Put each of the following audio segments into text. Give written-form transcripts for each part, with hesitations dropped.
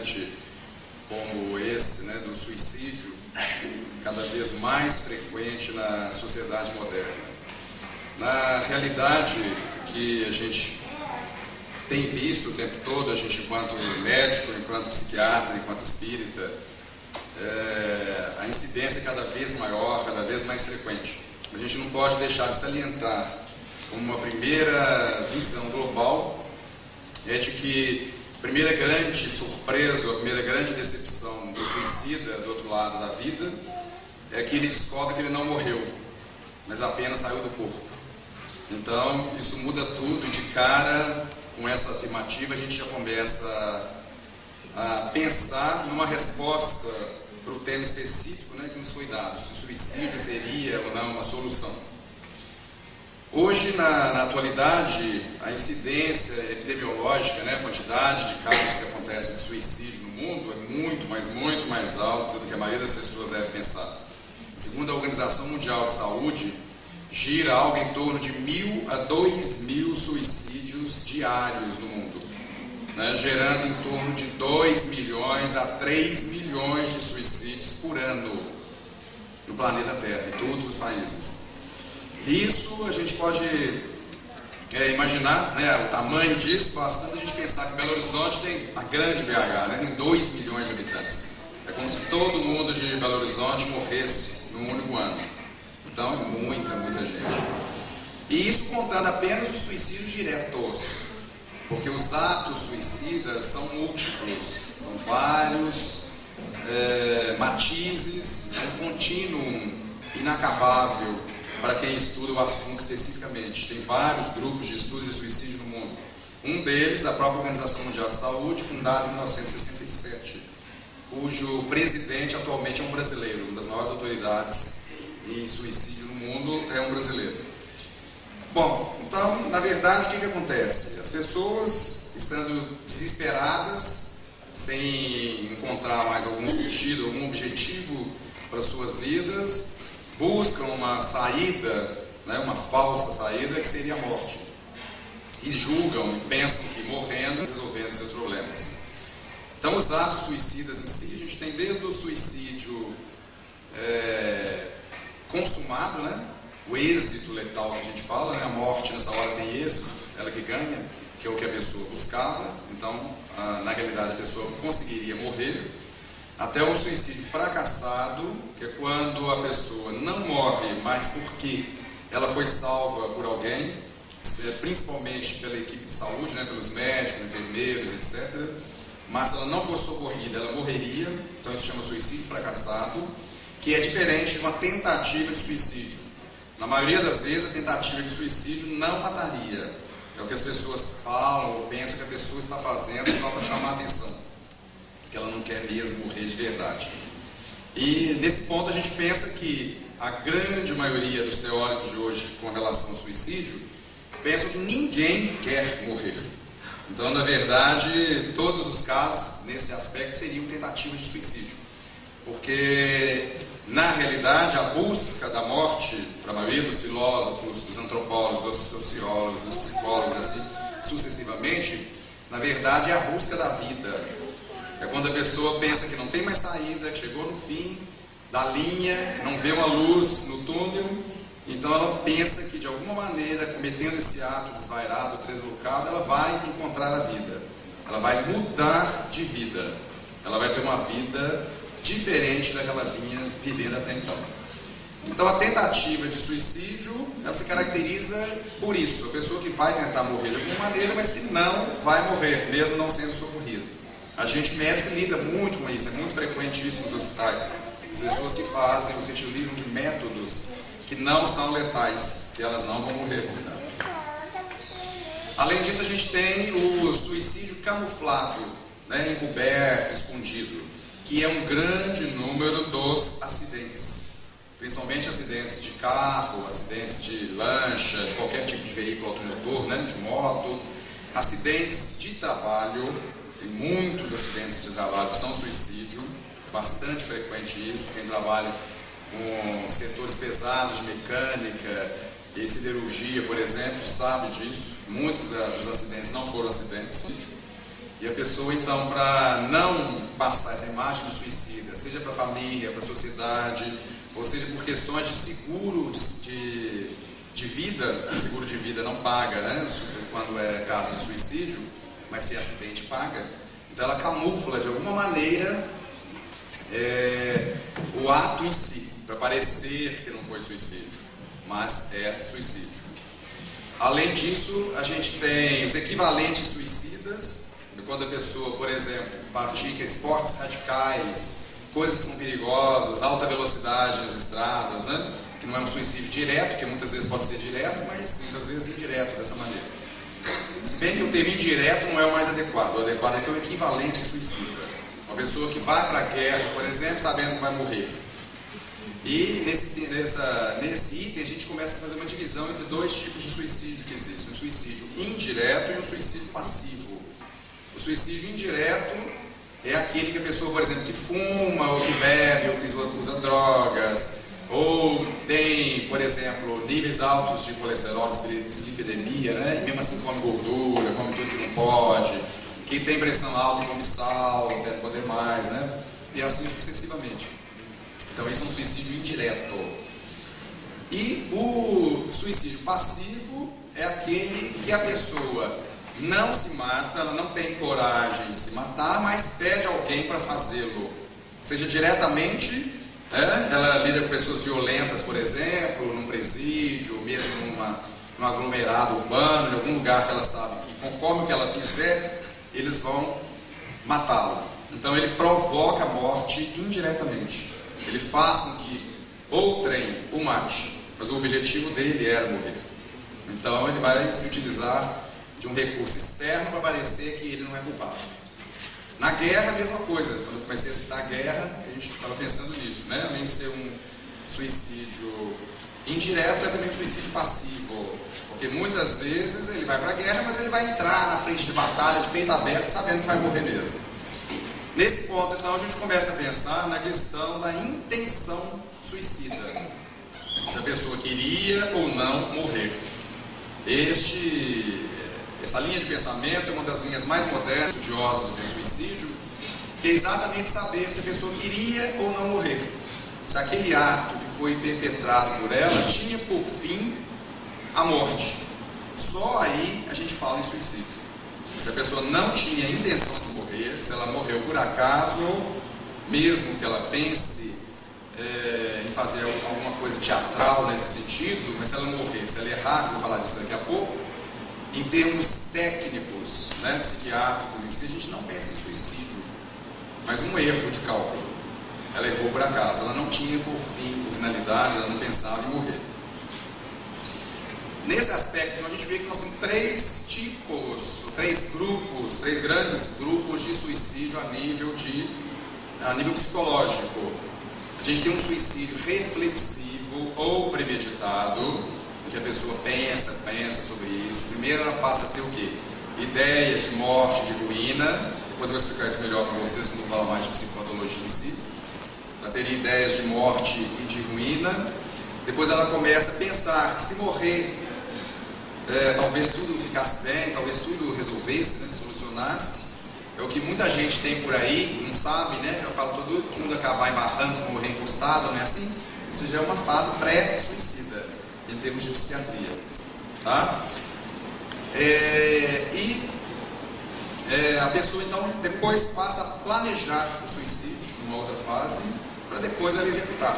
importante como esse, né, do suicídio, cada vez mais frequente na sociedade moderna. Na realidade, que a gente tem visto o tempo todo, a gente enquanto médico, enquanto psiquiatra, enquanto espírita, a incidência é cada vez maior, cada vez mais frequente. A gente não pode deixar de salientar como uma primeira visão global é de que a primeira grande surpresa, a primeira grande decepção do suicida do outro lado da vida é que ele descobre que ele não morreu, mas apenas saiu do corpo. Então, isso muda tudo e de cara, com essa afirmativa, a gente já começa a pensar numa resposta para o tema específico, né, que nos foi dado, se o suicídio seria ou não uma solução. Hoje, na atualidade, a incidência epidemiológica, né, a quantidade de casos que acontecem de suicídio no mundo é muito mais alta do que a maioria das pessoas deve pensar. Segundo a Organização Mundial de Saúde, gira algo em torno de 1.000 a 2.000 suicídios diários no mundo, né, gerando em torno de 2 milhões a 3 milhões de suicídios por ano no planeta Terra, em todos os países. Isso a gente pode imaginar, né, o tamanho disso, bastando a gente pensar que Belo Horizonte tem a grande BH, né, tem 2 milhões de habitantes. É como se todo mundo de Belo Horizonte morresse num único ano. Então é muita gente. E isso contando apenas os suicídios diretos, porque os atos suicidas são múltiplos, são vários matizes, um contínuo inacabável para quem estuda o assunto especificamente. Tem vários grupos de estudo de suicídio no mundo. Um deles, a própria Organização Mundial de Saúde, fundada em 1967, cujo presidente atualmente é um brasileiro, uma das maiores autoridades em suicídio no mundo é um brasileiro. Bom, então, na verdade, o que acontece? As pessoas, estando desesperadas, sem encontrar mais algum sentido, algum objetivo para suas vidas, buscam uma saída, né, uma falsa saída, que seria a morte. E julgam e pensam que morrendo, resolvendo seus problemas. Então, os atos suicidas em si, a gente tem desde o suicídio consumado, né? O êxito letal que a gente fala, né? A morte nessa hora tem êxito, ela que ganha, que é o que a pessoa buscava. Então, na realidade, a pessoa conseguiria morrer. Até um suicídio fracassado, que é quando a pessoa não morre, mas porque ela foi salva por alguém, principalmente pela equipe de saúde, né? Pelos médicos, enfermeiros, etc. Mas se ela não fosse socorrida, ela morreria. Então isso se chama suicídio fracassado, que é diferente de uma tentativa de suicídio. Na maioria das vezes, a tentativa de suicídio não mataria. É o que as pessoas falam ou pensam que a pessoa está fazendo só para chamar a atenção, que ela não quer mesmo morrer de verdade. E nesse ponto a gente pensa que a grande maioria dos teóricos de hoje com relação ao suicídio pensam que ninguém quer morrer. Então, na verdade, todos os casos nesse aspecto seriam tentativas de suicídio, porque na realidade a busca da morte para a maioria dos filósofos, dos antropólogos, dos sociólogos, dos psicólogos, assim sucessivamente, na verdade é a busca da vida. É quando a pessoa pensa que não tem mais saída, que chegou no fim da linha, que não vê uma luz no túnel, então ela pensa que de alguma maneira, cometendo esse ato desvairado, deslocado, ela vai encontrar a vida, ela vai mudar de vida, ela vai ter uma vida diferente da que ela vinha vivendo até então. Então a tentativa de suicídio, ela se caracteriza por isso, a pessoa que vai tentar morrer de alguma maneira, mas que não vai morrer, mesmo não sendo socorrido. A gente médico lida muito com isso, é muito frequente isso nos hospitais. As pessoas que fazem, se utilizam de métodos que não são letais, que elas não vão morrer, portanto. Além disso, a gente tem o suicídio camuflado, né, encoberto, escondido, que é um grande número dos acidentes, principalmente acidentes de carro, acidentes de lancha, de qualquer tipo de veículo automotor, né, de moto, acidentes de trabalho. Tem muitos acidentes de trabalho que são suicídio, é bastante frequente isso. Quem trabalha com setores pesados de mecânica e siderurgia, por exemplo, sabe disso. Muitos dos acidentes não foram acidentes. E a pessoa, então, para não passar essa imagem de suicida, seja para a família, para a sociedade, ou seja por questões de seguro de vida, o seguro de vida não paga, né, quando é caso de suicídio, mas se é acidente paga, então ela camufla de alguma maneira o ato em si, para parecer que não foi suicídio, mas é suicídio. Além disso, a gente tem os equivalentes suicidas, quando a pessoa, por exemplo, pratica esportes radicais, coisas que são perigosas, alta velocidade nas estradas, né? Que não é um suicídio direto, que muitas vezes pode ser direto, mas muitas vezes indireto dessa maneira. Se bem que o termo indireto não é o mais adequado. O adequado é que é o equivalente suicida. Uma pessoa que vai para a guerra, por exemplo, sabendo que vai morrer. E nesse item a gente começa a fazer uma divisão entre dois tipos de suicídio que existem. Um suicídio indireto e um suicídio passivo. O suicídio indireto é aquele que a pessoa, por exemplo, que fuma, ou que bebe, ou que usa drogas, ou tem, por exemplo, níveis altos de colesterol, dislipidemia, né? E mesmo assim come gordura, come tudo que não pode, que tem pressão alta e come sal, até não poder mais, né? E assim sucessivamente. Então esse é um suicídio indireto. E o suicídio passivo é aquele que a pessoa não se mata, ela não tem coragem de se matar, mas pede alguém para fazê-lo. Seja diretamente, ela lida com pessoas violentas, por exemplo, num presídio, mesmo num aglomerado urbano, em algum lugar que ela sabe que conforme o que ela fizer, eles vão matá-lo. Então ele provoca a morte indiretamente. Ele faz com que outrem o mate, mas o objetivo dele era morrer. Então ele vai se utilizar de um recurso externo para parecer que ele não é culpado. Na guerra, a mesma coisa. Quando eu comecei a citar a guerra, a gente estava pensando nisso, né? Além de ser um suicídio indireto, é também um suicídio passivo. Porque muitas vezes ele vai para a guerra, mas ele vai entrar na frente de batalha de peito aberto, sabendo que vai morrer mesmo. Nesse ponto, então, a gente começa a pensar na questão da intenção suicida. Se a pessoa queria ou não morrer. Essa linha de pensamento é uma das linhas mais modernas, estudiosos do suicídio, que é exatamente saber se a pessoa queria ou não morrer. Se aquele ato que foi perpetrado por ela tinha por fim a morte. Só aí a gente fala em suicídio. Se a pessoa não tinha intenção de morrer, se ela morreu por acaso, mesmo que ela pense em fazer alguma coisa teatral nesse sentido, mas se ela morrer, se ela errar, vou falar disso daqui a pouco, em termos técnicos, né, psiquiátricos em si, a gente não pensa em suicídio, mas um erro de cálculo. Ela errou por acaso, ela não tinha por finalidade, ela não pensava em morrer. Nesse aspecto, então, a gente vê que nós temos três grandes grupos de suicídio a nível psicológico. A gente tem um suicídio reflexivo ou premeditado, em que a pessoa pensa sobre isso. Primeiro ela passa a ter o quê? Ideias de morte, de ruína. Depois eu vou explicar isso melhor para vocês quando eu falar mais de psicopatologia em si. Ela teria ideias de morte e de ruína. Depois ela começa a pensar que se morrer, talvez tudo ficasse bem, talvez tudo resolvesse, né, solucionasse. É o que muita gente tem por aí, não sabe, né? Eu falo todo mundo acabar em barranco, morrer encostado, não é assim? Isso já é uma fase pré-suicida, em termos de psiquiatria. Tá? A pessoa, então, depois passa a planejar o suicídio, numa outra fase, para depois ela executar.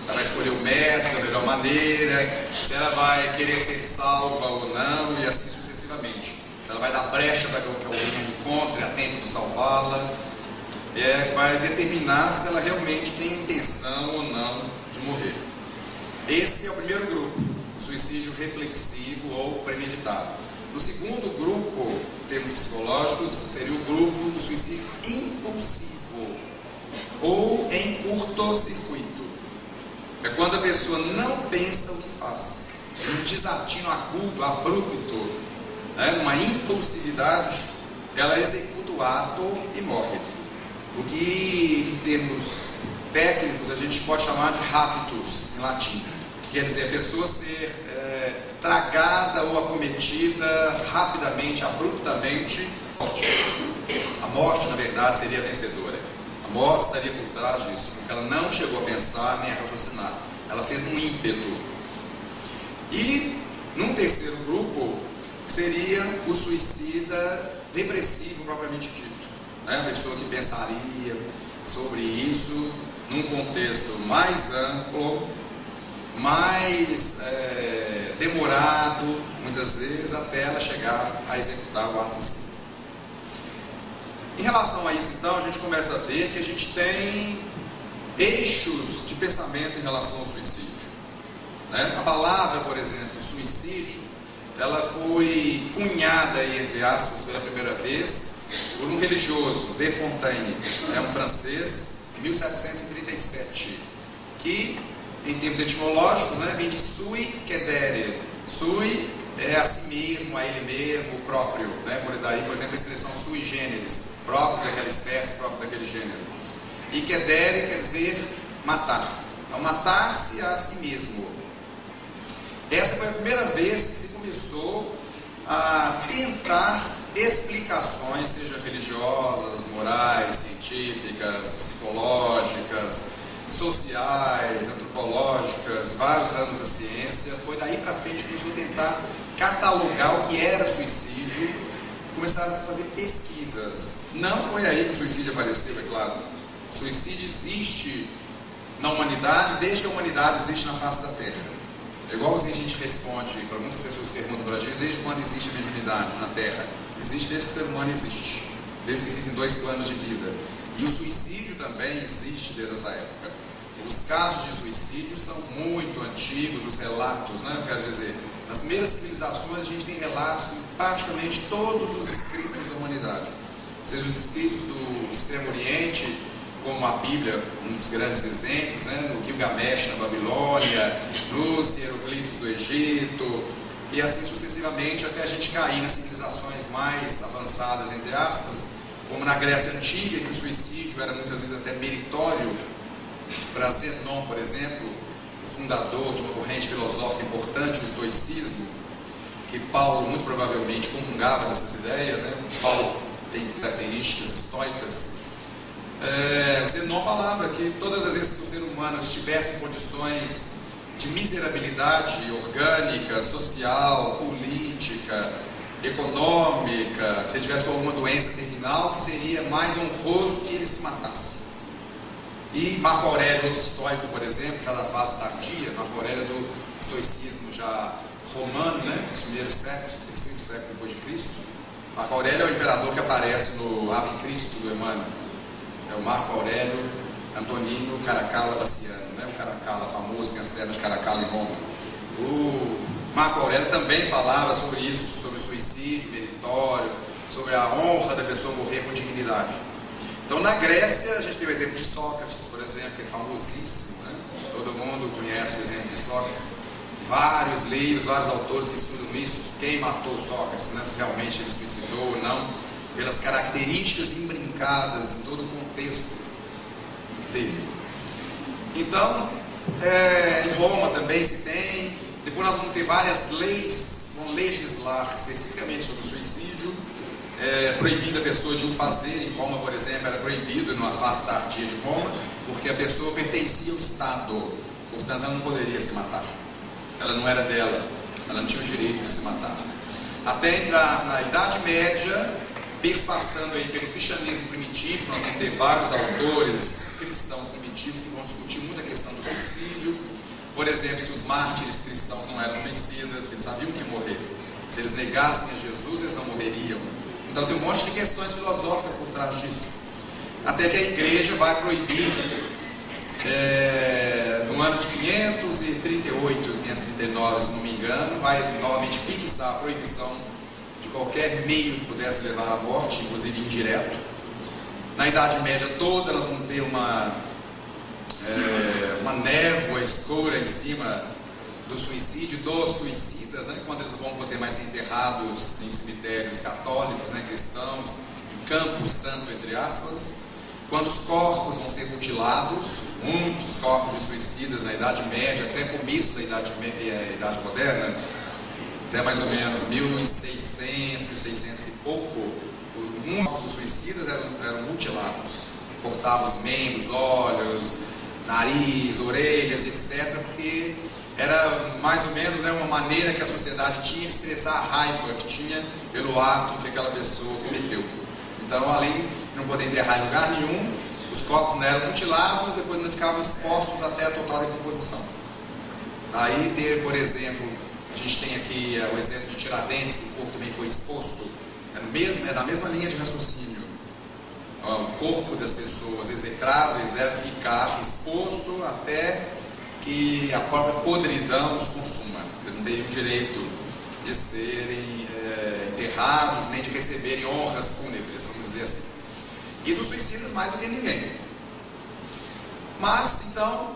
Ela vai escolher o método, da melhor maneira, se ela vai querer ser salva ou não, e assim sucessivamente. Se ela vai dar brecha para que alguém não encontre a tempo de salvá-la, vai determinar se ela realmente tem intenção ou não de morrer. Esse é o primeiro grupo, o suicídio reflexivo ou premeditado. No segundo grupo, em termos psicológicos, seria o grupo do suicídio impulsivo ou em curto-circuito. É quando a pessoa não pensa o que faz, é um desatino agudo, abrupto, uma impulsividade, ela executa o ato e morre. O que, em termos técnicos, a gente pode chamar de raptus, em latim, que quer dizer a pessoa ser tragada ou acometida rapidamente, abruptamente, A morte, na verdade, seria vencedora. A morte estaria por trás disso, porque ela não chegou a pensar nem a raciocinar. Ela fez num ímpeto. E, num terceiro grupo, seria o suicida depressivo, propriamente dito, né? A pessoa que pensaria sobre isso num contexto mais amplo, mais demorado, muitas vezes, até ela chegar a executar o ato em si. Em relação a isso, então, a gente começa a ver que a gente tem eixos de pensamento em relação ao suicídio, né? A palavra, por exemplo, suicídio, ela foi cunhada, aí, entre aspas, pela primeira vez, por um religioso, De Fontaine, um francês, em 1737, que, em termos etimológicos, né, vem de sui cedere. Sui é a si mesmo, a ele mesmo, o próprio, né? Por daí, por exemplo, a expressão sui generis, próprio daquela espécie, próprio daquele gênero. E cedere quer dizer matar. Então, matar-se a si mesmo. Essa foi a primeira vez que se começou a tentar explicações, seja religiosas, morais, científicas, psicológicas, sociais, antropológicas, vários ramos da ciência. Foi daí para frente que começou a tentar catalogar o que era suicídio. Começaram a se fazer pesquisas. Não foi aí que o suicídio apareceu, é claro. O suicídio existe na humanidade desde que a humanidade existe na face da Terra. É igualzinho a gente responde para muitas pessoas que perguntam para a gente: desde quando existe a mediunidade na Terra? Existe desde que o ser humano existe, desde que existem 2 planos de vida. E o suicídio também existe desde essa época. Os casos de suicídio são muito antigos, os relatos, né? Eu quero dizer, nas primeiras civilizações a gente tem relatos em praticamente todos os escritos da humanidade, seja os escritos do Extremo Oriente, como a Bíblia, um dos grandes exemplos, né? No Gilgamesh, na Babilônia, nos hieroglifos do Egito, e assim sucessivamente, até a gente cair nas civilizações mais avançadas, entre aspas, como na Grécia Antiga, que o suicídio era muitas vezes até meritório. Para Zenon, por exemplo, o fundador de uma corrente filosófica importante, o estoicismo, que Paulo muito provavelmente comungava dessas ideias, né? Paulo tem características estoicas. Zenon falava que todas as vezes que o ser humano estivesse em condições de miserabilidade orgânica, social, política, econômica, se ele tivesse com alguma doença terminal, que seria mais honroso que ele se matasse. E Marco Aurélio, outro estoico, por exemplo, já da fase tardia, Marco Aurélio do estoicismo já romano, né, dos primeiros séculos, terceiro século depois de Cristo. Marco Aurélio é o imperador que aparece no Ave Cristo do Emmanuel. É o Marco Aurélio Antonino Caracalla Bassiano, né, o Caracalla famoso, que tem as terras de Caracalla em Roma. O Marco Aurélio também falava sobre isso, sobre o suicídio meritório, sobre a honra da pessoa morrer com dignidade. Então, na Grécia, a gente tem o exemplo de Sócrates, por exemplo, que é famosíssimo, né? Todo mundo conhece o exemplo de Sócrates. Vários livros, vários autores que estudam isso. Quem matou Sócrates, né? Se realmente ele suicidou ou não, pelas características imbrincadas em todo o contexto dele. Então, em Roma também se tem. Depois nós vamos ter várias leis que vão legislar especificamente sobre o suicídio. Proibindo a pessoa de o fazer. Em Roma, por exemplo, era proibido numa fase tardia de Roma, porque a pessoa pertencia ao Estado, portanto ela não poderia se matar, ela não era dela, ela não tinha o direito de se matar. Até entrar na Idade Média, passando aí pelo cristianismo primitivo, nós vamos ter vários autores cristãos primitivos que vão discutir muito a questão do suicídio. Por exemplo, se os mártires cristãos não eram suicidas, eles sabiam que morrer, se eles negassem a Jesus, eles não morreriam. Então tem um monte de questões filosóficas por trás disso. Até que a igreja vai proibir, no ano de 538, 539, se não me engano, vai novamente fixar a proibição de qualquer meio que pudesse levar à morte, inclusive indireto. Na Idade Média toda nós vamos ter uma névoa escura em cima do suicídio, dos suicidas, né? Quando eles vão poder mais ser enterrados em cemitérios católicos, né, cristãos, em campo santo, entre aspas, quando os corpos vão ser mutilados, muitos corpos de suicidas na Idade Média, até começo da Idade Moderna, até mais ou menos 1600 e pouco, Muitos dos suicidas eram mutilados, cortavam os membros, olhos, nariz, orelhas, etc., porque era mais ou menos, né, uma maneira que a sociedade tinha de expressar a raiva que tinha pelo ato que aquela pessoa cometeu. Então, além de não poder enterrar em lugar nenhum, os corpos não eram mutilados, depois não ficavam expostos até a total decomposição. Daí, por exemplo, a gente tem aqui o exemplo de Tiradentes, que o corpo também foi exposto, é na mesma linha de raciocínio. O corpo das pessoas execráveis deve ficar exposto até que a própria podridão os consuma. Eles não teriam direito de serem enterrados, nem de receberem honras fúnebres, vamos dizer assim. E dos suicidas mais do que ninguém. Mas, então,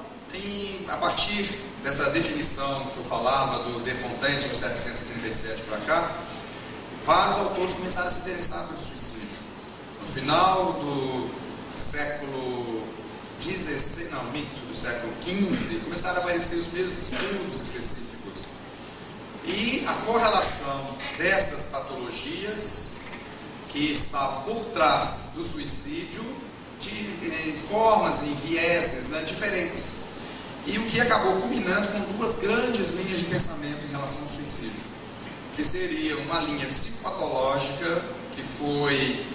a partir dessa definição que eu falava do De Fontaine, de 1737 para cá, vários autores começaram a se interessar pelo suicídio. No final do século XVI, do século XV, começaram a aparecer os primeiros estudos específicos. E a correlação dessas patologias que está por trás do suicídio em formas, em vieses, né, diferentes. E o que acabou culminando com duas grandes linhas de pensamento em relação ao suicídio, que seria uma linha psicopatológica que foi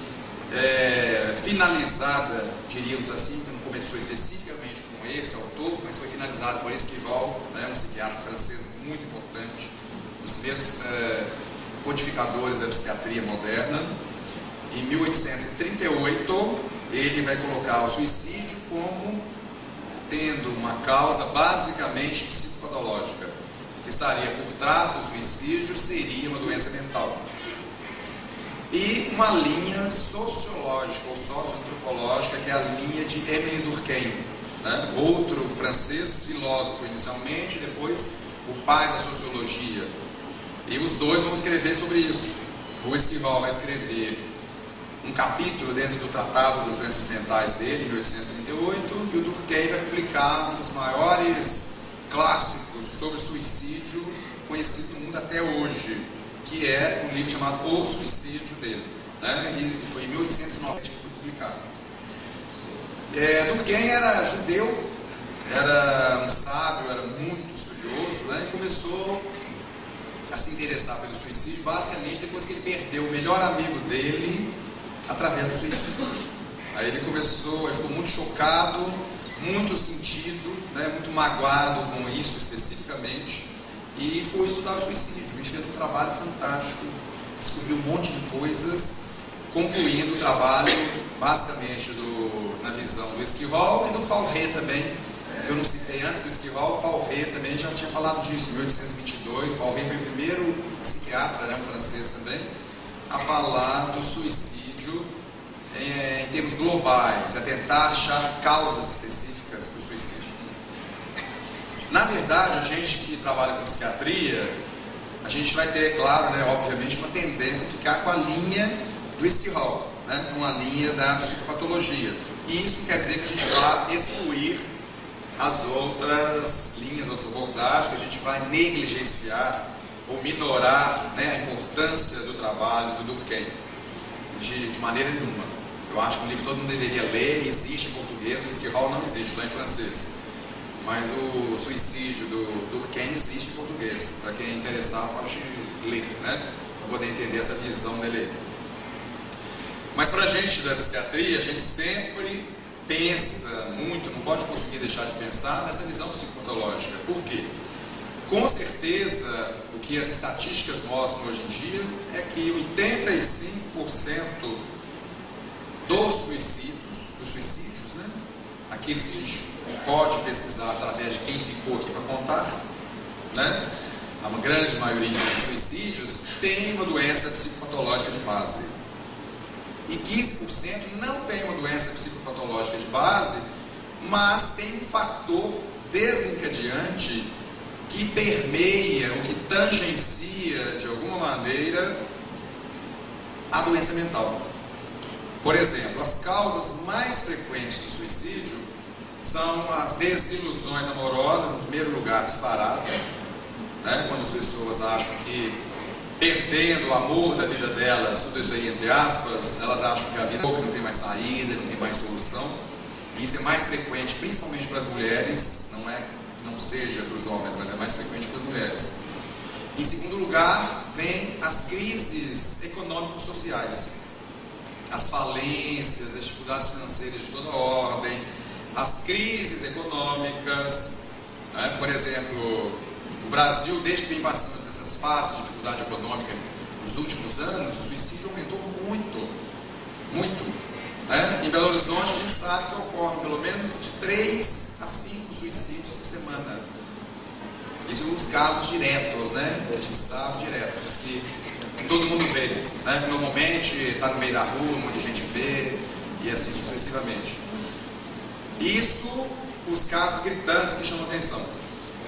finalizada, diríamos assim, que não começou especificamente com esse autor, mas foi finalizada por Esquivel, né, um psiquiatra francês muito importante, dos mesmos codificadores da psiquiatria moderna. Em 1838, ele vai colocar o suicídio como tendo uma causa basicamente psicopatológica. O que estaria por trás do suicídio seria uma doença mental. E uma linha sociológica ou socioantropológica, que é a linha de Émile Durkheim, né? Outro francês, filósofo inicialmente, depois o pai da sociologia. E os dois vão escrever sobre isso. O Esquivel vai escrever um capítulo dentro do Tratado das Doenças Mentais dele, em 1838, e o Durkheim vai publicar um dos maiores clássicos sobre suicídio conhecido no mundo até hoje, que é um livro chamado O Suicídio dele, né? E foi em 1890 que foi publicado. Durkheim era judeu, era um sábio, era muito estudioso, né? E começou a se interessar pelo suicídio basicamente depois que ele perdeu o melhor amigo dele através do suicídio. Aí ele ficou muito chocado, muito sentido, né, muito magoado com isso especificamente, e foi estudar o suicídio. E fez um trabalho fantástico, descobriu um monte de coisas, concluindo o trabalho basicamente na visão do Esquivel e do Fauré também, que eu não citei antes do Esquivel. O Fauré também já tinha falado disso em 1822. O Fauré foi o primeiro psiquiatra, né, um francês também, a falar do suicídio em termos globais, a tentar achar causas específicas para o suicídio. Na verdade, a gente que trabalha com psiquiatria, a gente vai ter, claro, né, obviamente, uma tendência a ficar com a linha do Esquivel, né, uma linha da psicopatologia. E isso não quer dizer que a gente vá excluir as outras linhas, outras abordagens, que a gente vai negligenciar ou minorar, né, a importância do trabalho do Durkheim. De maneira nenhuma. Eu acho que o livro todo mundo deveria ler, existe em português, no Esquivel não existe, só em francês. Mas o suicídio do Durkheim existe em português. Para quem é interessado, pode ler, né? Para poder entender essa visão dele. Mas para a gente da psiquiatria, a gente sempre pensa muito, não pode conseguir deixar de pensar nessa visão psicopatológica. Por quê? Com certeza, o que as estatísticas mostram hoje em dia é que 85% dos suicídios, né, aqueles que a gente pode pesquisar através de quem ficou aqui para contar, né, a grande maioria dos suicídios tem uma doença psicopatológica de base. E 15% não tem uma doença psicopatológica de base, mas tem um fator desencadeante que permeia, ou que tangencia de alguma maneira a doença mental. Por exemplo, as causas mais frequentes de suicídio são as desilusões amorosas, em primeiro lugar, disparado, né? Quando as pessoas acham que perdendo o amor da vida delas, tudo isso aí entre aspas, elas acham que a vida não tem mais saída, não tem mais solução. E isso é mais frequente, principalmente para as mulheres, não é que não seja para os homens, mas é mais frequente para as mulheres. Em segundo lugar, vem as crises econômico-sociais, as falências, as dificuldades financeiras de toda ordem, as crises econômicas, né? Por exemplo, o Brasil, desde que vem passando dessas fases de dificuldade econômica nos últimos anos, o suicídio aumentou muito, muito. Né? Em Belo Horizonte a gente sabe que ocorre pelo menos de 3 a 5 suicídios por semana. Isso nos casos diretos, né? A gente sabe diretos, que todo mundo vê, né? Normalmente está no meio da rua, onde a gente vê, e assim sucessivamente. Isso, os casos gritantes que chamam atenção.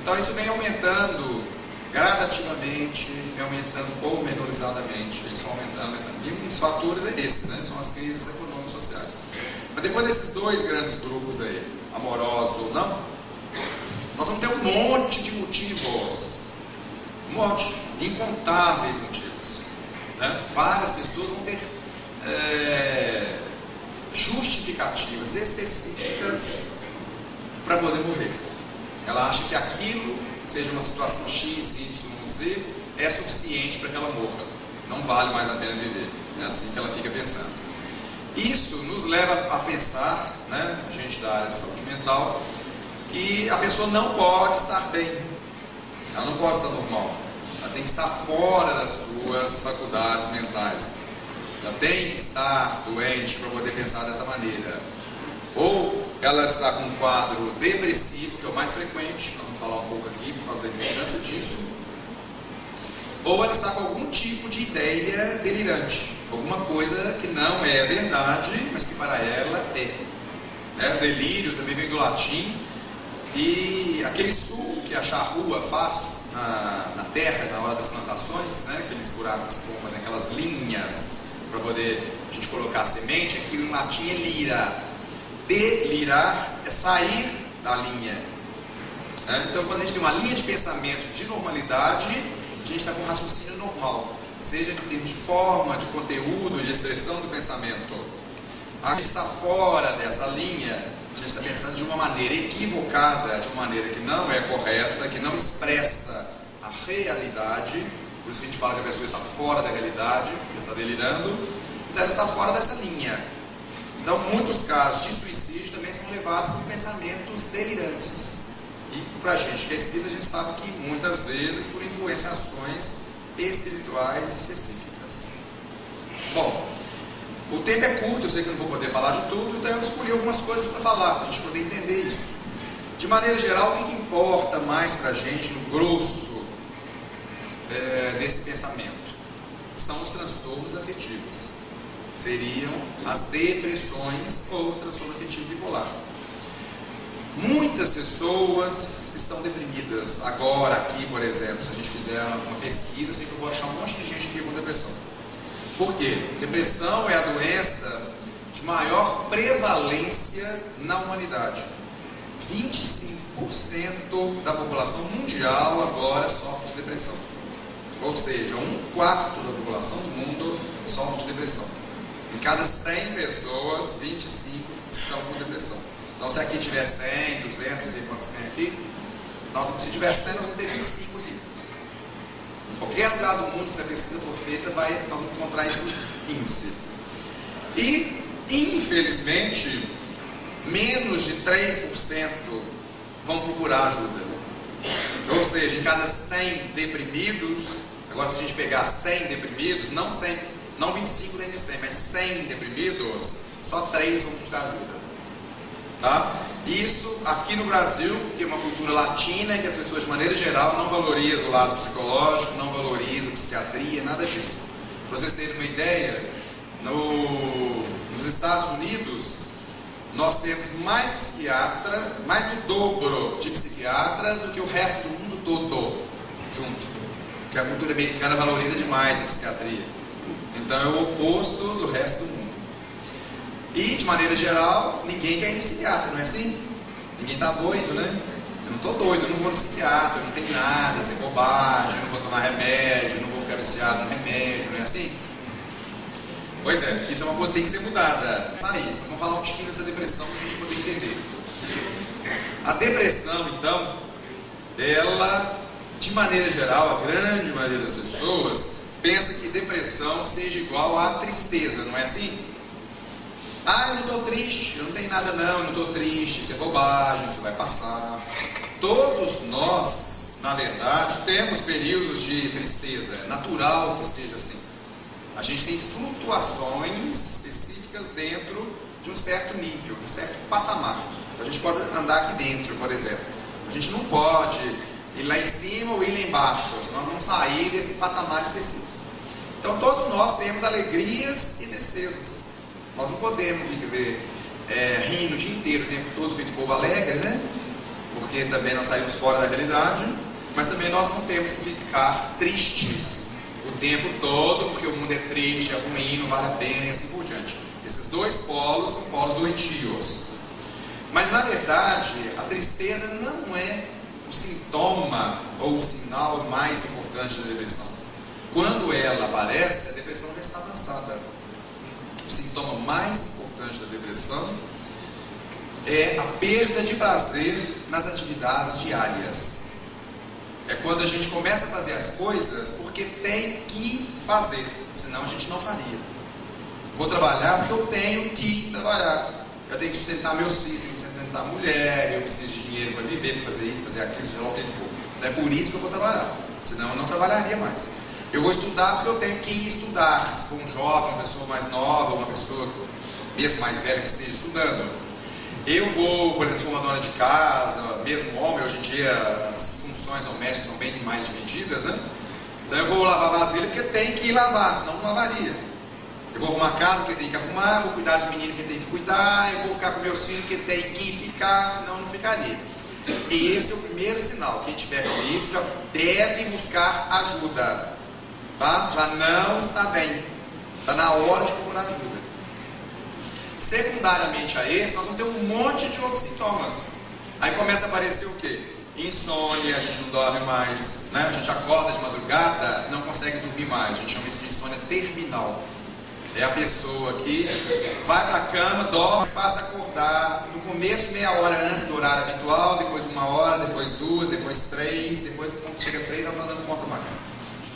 Então isso vem aumentando gradativamente, vem aumentando pormenorizadamente, isso aumentando. E um dos fatores é esse, né? São as crises econômicas sociais. Mas depois desses 2 grandes grupos aí, amorosos ou não, nós vamos ter um monte de motivos, um monte, incontáveis motivos, né? Várias pessoas vão ter justificativas específicas para poder morrer. Ela acha que aquilo, seja uma situação X, Y, Z, é suficiente para que ela morra. Não vale mais a pena viver. É assim que ela fica pensando. Isso nos leva a pensar, né, a gente da área de saúde mental, que a pessoa não pode estar bem. Ela não pode estar normal. Ela tem que estar fora das suas faculdades mentais. Ela tem que estar doente para poder pensar dessa maneira. Ou ela está com um quadro depressivo, que é o mais frequente, nós vamos falar um pouco aqui por causa da importância disso. Ou ela está com algum tipo de ideia delirante, alguma coisa que não é verdade, mas que para ela é. O delírio também vem do latim, e aquele sulco que a charrua faz na terra, na hora das plantações, né? Aqueles buracos que vão fazer aquelas linhas para poder a gente colocar a semente, aquilo em latim é lira. Delirar é sair da linha. Então, quando a gente tem uma linha de pensamento de normalidade, a gente está com um raciocínio normal, seja em termos de forma, de conteúdo, de expressão do pensamento. A gente está fora dessa linha, a gente está pensando de uma maneira equivocada, de uma maneira que não é correta, que não expressa a realidade. Por isso que a gente fala que a pessoa está fora da realidade, está delirando, então ela está fora dessa linha. Então, muitos casos de suicídio também são levados por pensamentos delirantes. E para a gente que é espírita, a gente sabe que muitas vezes por influenciações espirituais específicas. Bom, o tempo é curto, eu sei que eu não vou poder falar de tudo, então eu escolhi algumas coisas para falar, para a gente poder entender isso. De maneira geral, o que importa mais para a gente, no grosso desse pensamento? São os transtornos afetivos. Seriam as depressões ou o transtorno afetivo bipolar. Muitas pessoas estão deprimidas. Agora, aqui, por exemplo, se a gente fizer uma pesquisa, eu sei que eu vou achar um monte de gente aqui com depressão. Por quê? Depressão é a doença de maior prevalência na humanidade. 25% da população mundial agora sofre de depressão. Ou seja, 1/4 da população do mundo sofre de depressão. Em cada 100 pessoas, 25 estão com depressão. Então, se aqui tiver 100, 200, não sei quantos tem aqui, se tiver 100, nós vamos ter 25 aqui. Em qualquer lugar do mundo que essa pesquisa for feita, nós vamos encontrar esse índice. E, infelizmente, menos de 3% vão procurar ajuda. Ou seja, em cada 100 deprimidos, agora se a gente pegar 100 deprimidos, não 25 dentro de 100, mas 100 deprimidos, só 3 vão buscar ajuda. Tá? Isso aqui no Brasil, que é uma cultura latina e que as pessoas de maneira geral não valorizam o lado psicológico, não valorizam a psiquiatria, nada disso. Para vocês terem uma ideia, nos Estados Unidos nós temos mais do dobro de psiquiatras do que o resto do mundo todo junto, porque a cultura americana valoriza demais a psiquiatria. Então é o oposto do resto do mundo. E, de maneira geral, ninguém quer ir no psiquiatra, não é assim? Ninguém está doido, né? estou doido, eu não vou no psiquiatra, não tem nada, isso é bobagem, eu não vou tomar remédio, não vou ficar viciado no remédio, não é assim? Pois é, isso é uma coisa que tem que ser mudada. Vamos falar um pouquinho dessa depressão para a gente poder entender. A depressão, então, ela, de maneira geral, a grande maioria das pessoas pensa que depressão seja igual a tristeza, não é assim? Eu não estou triste, eu não tenho nada não, eu não estou triste, isso é bobagem, isso vai passar. Todos nós, na verdade, temos períodos de tristeza, é natural que seja assim. A gente tem flutuações específicas dentro de um certo nível, de um certo patamar. A gente pode andar aqui dentro, por exemplo. A gente não pode ir lá em cima ou ir lá embaixo, senão nós vamos sair desse patamar específico. Então todos nós temos alegrias e tristezas. Nós não podemos viver rindo o dia inteiro, o tempo todo, feito povo alegre, né? Porque também nós saímos fora da realidade, mas também nós não temos que ficar tristes o tempo todo, porque o mundo é triste, é ruim, não vale a pena e assim por diante. Esses dois polos são polos doentios. Mas na verdade, a tristeza não é o sintoma ou o sinal mais importante da depressão. Quando ela aparece, a depressão já está avançada. O sintoma mais importante da depressão é a perda de prazer nas atividades diárias. É quando a gente começa a fazer as coisas porque tem que fazer, senão a gente não faria. Vou trabalhar porque eu tenho que trabalhar. Eu tenho que sustentar meus filhos, tenho que sustentar a mulher, eu preciso de dinheiro para viver, para fazer isso, fazer aquilo, seja lá o que for. Então é por isso que eu vou trabalhar, senão eu não trabalharia mais. Eu vou estudar porque eu tenho que estudar. Se for um jovem, uma pessoa mais nova, uma pessoa mesmo mais velha que esteja estudando. Eu vou, por exemplo, uma dona de casa, mesmo homem, hoje em dia as funções domésticas são bem mais divididas, né? Então eu vou lavar vasilha porque tem que lavar, senão não lavaria. Eu vou arrumar a casa porque tem que arrumar, vou cuidar de menino porque tem que cuidar, eu vou ficar com meus filhos porque tem que ficar, senão não ficaria. Esse é o primeiro sinal. Quem tiver com isso já deve buscar ajuda, tá? Já não está bem, está na hora de procurar ajuda. Secundariamente a esse, nós vamos ter um monte de outros sintomas. Aí começa a aparecer o quê? Insônia, a gente não dorme mais, né? A gente acorda de madrugada e não consegue dormir mais. A gente chama isso de insônia terminal. É a pessoa que vai para a cama, dorme, passa a acordar no começo meia hora antes do horário habitual, depois 1 hora, depois 2, depois 3, depois quando chega 3 ela não está dando conta mais,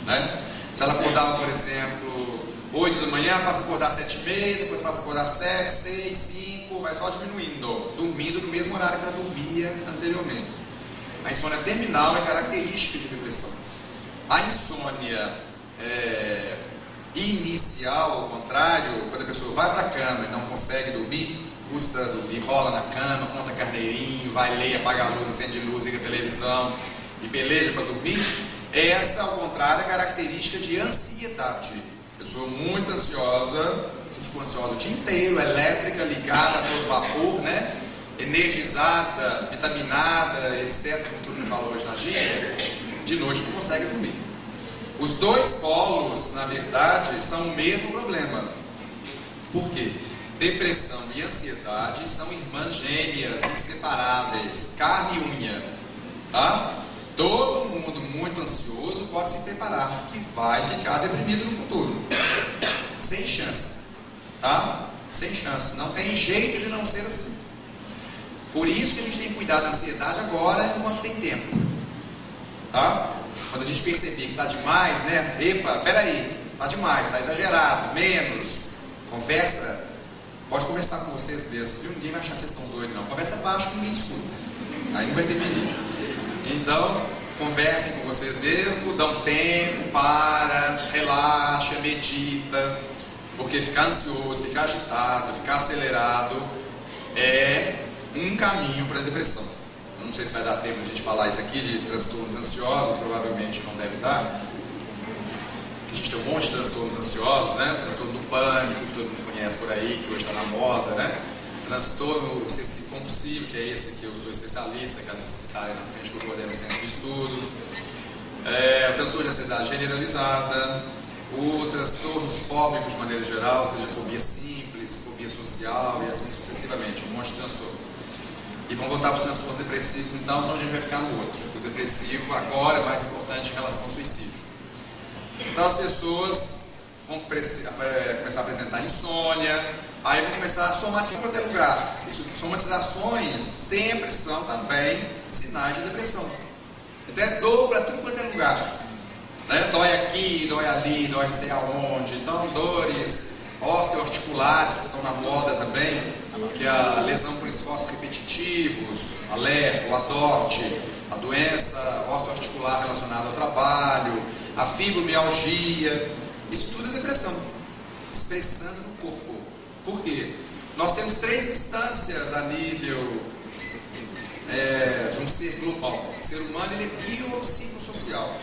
né? Se ela acordava, por exemplo, 8 da manhã, passa a acordar 7h30, depois passa a acordar 7, 6, 5, vai só diminuindo, dormindo no mesmo horário que ela dormia anteriormente. A insônia terminal é característica de depressão. A insônia inicial, ao contrário, quando a pessoa vai para a cama e não consegue dormir, custa dormir, rola na cama, conta carneirinho, vai ler, apaga a luz, acende luz, liga a televisão e peleja para dormir, essa, ao contrário, é característica de ansiedade. Pessoa muito ansiosa, que ficou ansiosa o dia inteiro, elétrica, ligada a todo vapor, né? Energizada, vitaminada, etc., como todo mundo fala hoje na gíria, de noite não consegue dormir. Os dois polos, na verdade, são o mesmo problema. Por quê? Depressão e ansiedade são irmãs gêmeas, inseparáveis, carne e unha, tá? Todo mundo muito ansioso pode se preparar que vai ficar deprimido no futuro. Sem chance, tá? Sem chance, não tem jeito de não ser assim. Por isso que a gente tem que cuidar da ansiedade agora, enquanto tem tempo, tá? Quando a gente perceber que está demais, né? Epa, peraí, está demais, está exagerado, menos. Conversa, pode conversar com vocês mesmos, viu? Ninguém vai achar que vocês estão doidos, não. Conversa baixo que ninguém escuta. Aí não vai ter perigo. Então, conversem com vocês mesmos, dão tempo, para, relaxa, medita. Porque ficar ansioso, ficar agitado, ficar acelerado é um caminho para a depressão. Eu não sei se vai dar tempo de a gente falar isso aqui de transtornos ansiosos, provavelmente não deve dar. A gente tem um monte de transtornos ansiosos, né? Transtorno do pânico, que todo mundo conhece por aí, que hoje está na moda, né? Transtorno obsessivo compulsivo, que é esse que eu sou especialista, que está aí na frente do Poder no Centro de Estudos. O transtorno de ansiedade generalizada, o transtornos fóbicos de maneira geral, seja fobia simples, fobia social e assim sucessivamente, um monte de transtorno. e vão voltar para os transtornos depressivos, então senão a gente vai ficar no outro. O depressivo agora é mais importante em relação ao suicídio. Então as pessoas vão começar a apresentar insônia, aí vão começar a somatizar em qualquer lugar. Somatizações sempre são também sinais de depressão. Então é dor para tudo quanto é lugar, né? Dói aqui, dói ali, dói não sei aonde. Então dores osteoarticulares que estão na moda também, que é a lesão por esforços repetitivos, a LER, o ADORT, a doença osteoarticular relacionada ao trabalho, a fibromialgia, isso tudo é depressão, expressando no corpo. Por quê? Nós temos 3 instâncias a nível de um ser global. O ser humano ele é biopsicossocial.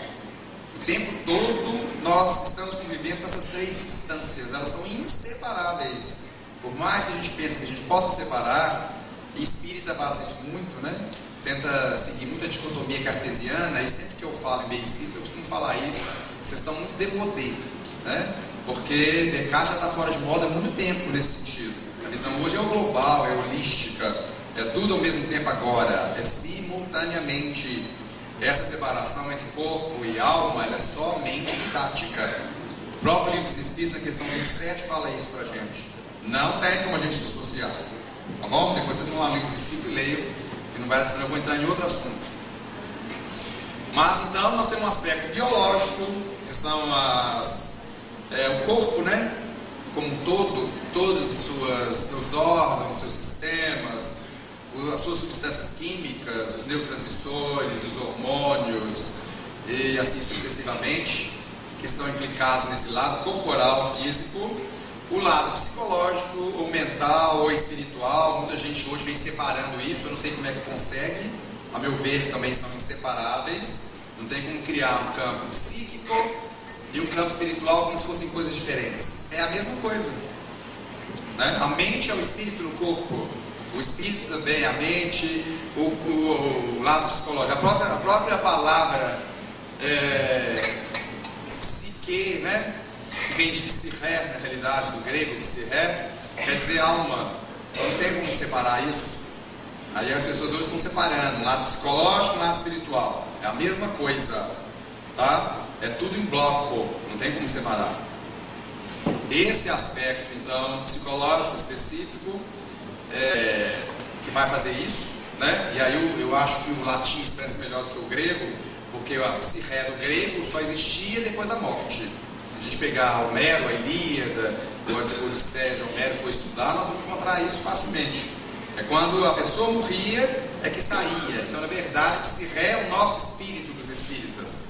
O tempo todo nós estamos convivendo com essas 3 instâncias, elas são inseparáveis. Por mais que a gente pense que a gente possa separar, e espírita faz isso muito, né? Tenta seguir muito a dicotomia cartesiana, e sempre que eu falo em bem espírita, eu costumo falar isso, vocês estão muito demodé, né? Porque Descartes já está fora de moda há muito tempo nesse sentido. A visão hoje é o global, é holística, é tudo ao mesmo tempo agora, é simultaneamente. Essa separação entre corpo e alma, ela é somente didática. O próprio livro dos Espíritos, na questão 27, fala isso pra gente. Não tem como a gente dissociar, tá bom? Depois vocês vão lá no livro dos Espíritos e leiam, que não vai, senão eu vou entrar em outro assunto. Mas então nós temos um aspecto biológico, que são o corpo, né? Como um todo, todos os seus órgãos, seus sistemas, as suas substâncias químicas, os neurotransmissores, os hormônios e assim sucessivamente, que estão implicados nesse lado corporal, físico, o lado psicológico, ou mental, ou espiritual. Muita gente hoje vem separando isso, eu não sei como é que consegue, a meu ver também são inseparáveis, não tem como criar um campo psíquico e um campo espiritual como se fossem coisas diferentes. É a mesma coisa, né? A mente é o espírito no corpo, o espírito também é a mente, o lado psicológico. A própria palavra psique, né? Que vem de psirré, na realidade, do grego, psirré, quer dizer alma. Então não tem como separar isso. Aí as pessoas hoje estão separando um lado psicológico e um lado espiritual. É a mesma coisa, tá? É tudo em bloco, não tem como separar. Esse aspecto, então, psicológico específico, que vai fazer isso, né? E aí eu acho que o latim expressa melhor do que o grego, porque a psirré do grego só existia depois da morte. Se a gente pegar Homero, a Ilíada, a Odisseia de Homero, for estudar, nós vamos encontrar isso facilmente. É quando a pessoa morria, é que saía. Então, na verdade, psirré é o nosso espírito dos espíritas.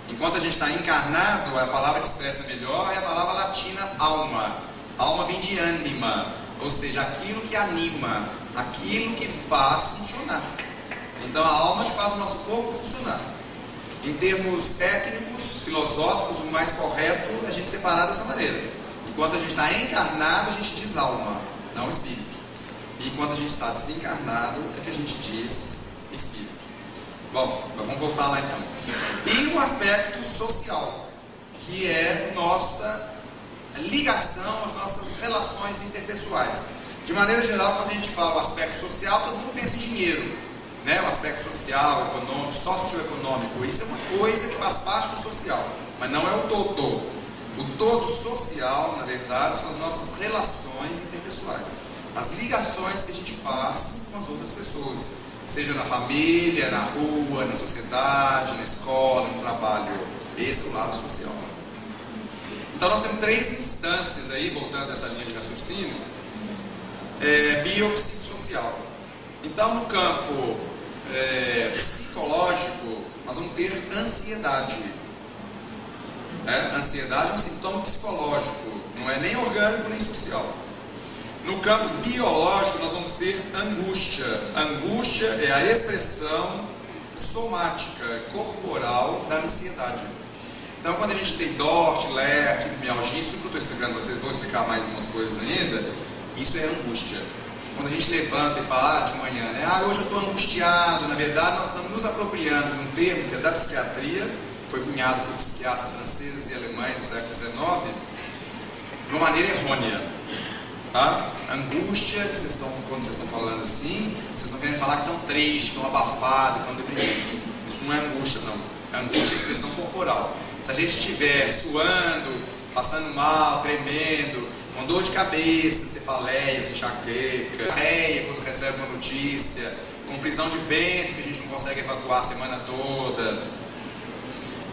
Enquanto a gente está encarnado, a palavra que expressa melhor é a palavra latina alma. Alma vem de ânima, ou seja, aquilo que anima, aquilo que faz funcionar. Então a alma que faz o nosso corpo funcionar. Em termos técnicos, filosóficos, o mais correto é a gente separar dessa maneira. Enquanto a gente está encarnado, a gente diz alma, não espírito. E enquanto a gente está desencarnado, é que a gente diz espírito. Bom, vamos voltar lá então. E um aspecto social, que é a nossa ligação, as nossas relações interpessoais. De maneira geral, quando a gente fala o aspecto social, todo mundo pensa em dinheiro, né? O aspecto social, econômico, socioeconômico, isso é uma coisa que faz parte do social, mas não é o todo. O todo social, na verdade, são as nossas relações interpessoais, as ligações que a gente faz com as outras pessoas, seja na família, na rua, na sociedade, na escola, no trabalho. Esse é o lado social. Então nós temos 3 instâncias aí, voltando a essa linha de raciocínio, biopsicossocial. Então no campo psicológico, nós vamos ter ansiedade. Ansiedade é um sintoma psicológico, não é nem orgânico nem social. No campo biológico, nós vamos ter angústia. Angústia é a expressão somática, corporal da ansiedade. Então, quando a gente tem DORT, LER, fibromialgia, isso que eu estou explicando para vocês, vou explicar mais umas coisas ainda, isso é angústia. Quando a gente levanta e fala de manhã, né? Hoje eu estou angustiado, na verdade nós estamos nos apropriando de um termo que é da psiquiatria, foi cunhado por psiquiatras franceses e alemães no século XIX, de uma maneira errônea. Tá? Angústia, quando vocês estão falando assim, vocês estão querendo falar que estão tristes, que estão abafados, que estão deprimidos. Isso não é angústia, não. Angústia é expressão corporal. Se a gente estiver suando, passando mal, tremendo, com dor de cabeça, cefaleias, enxaqueca, diarreia quando recebe uma notícia, com prisão de ventre que a gente não consegue evacuar a semana toda,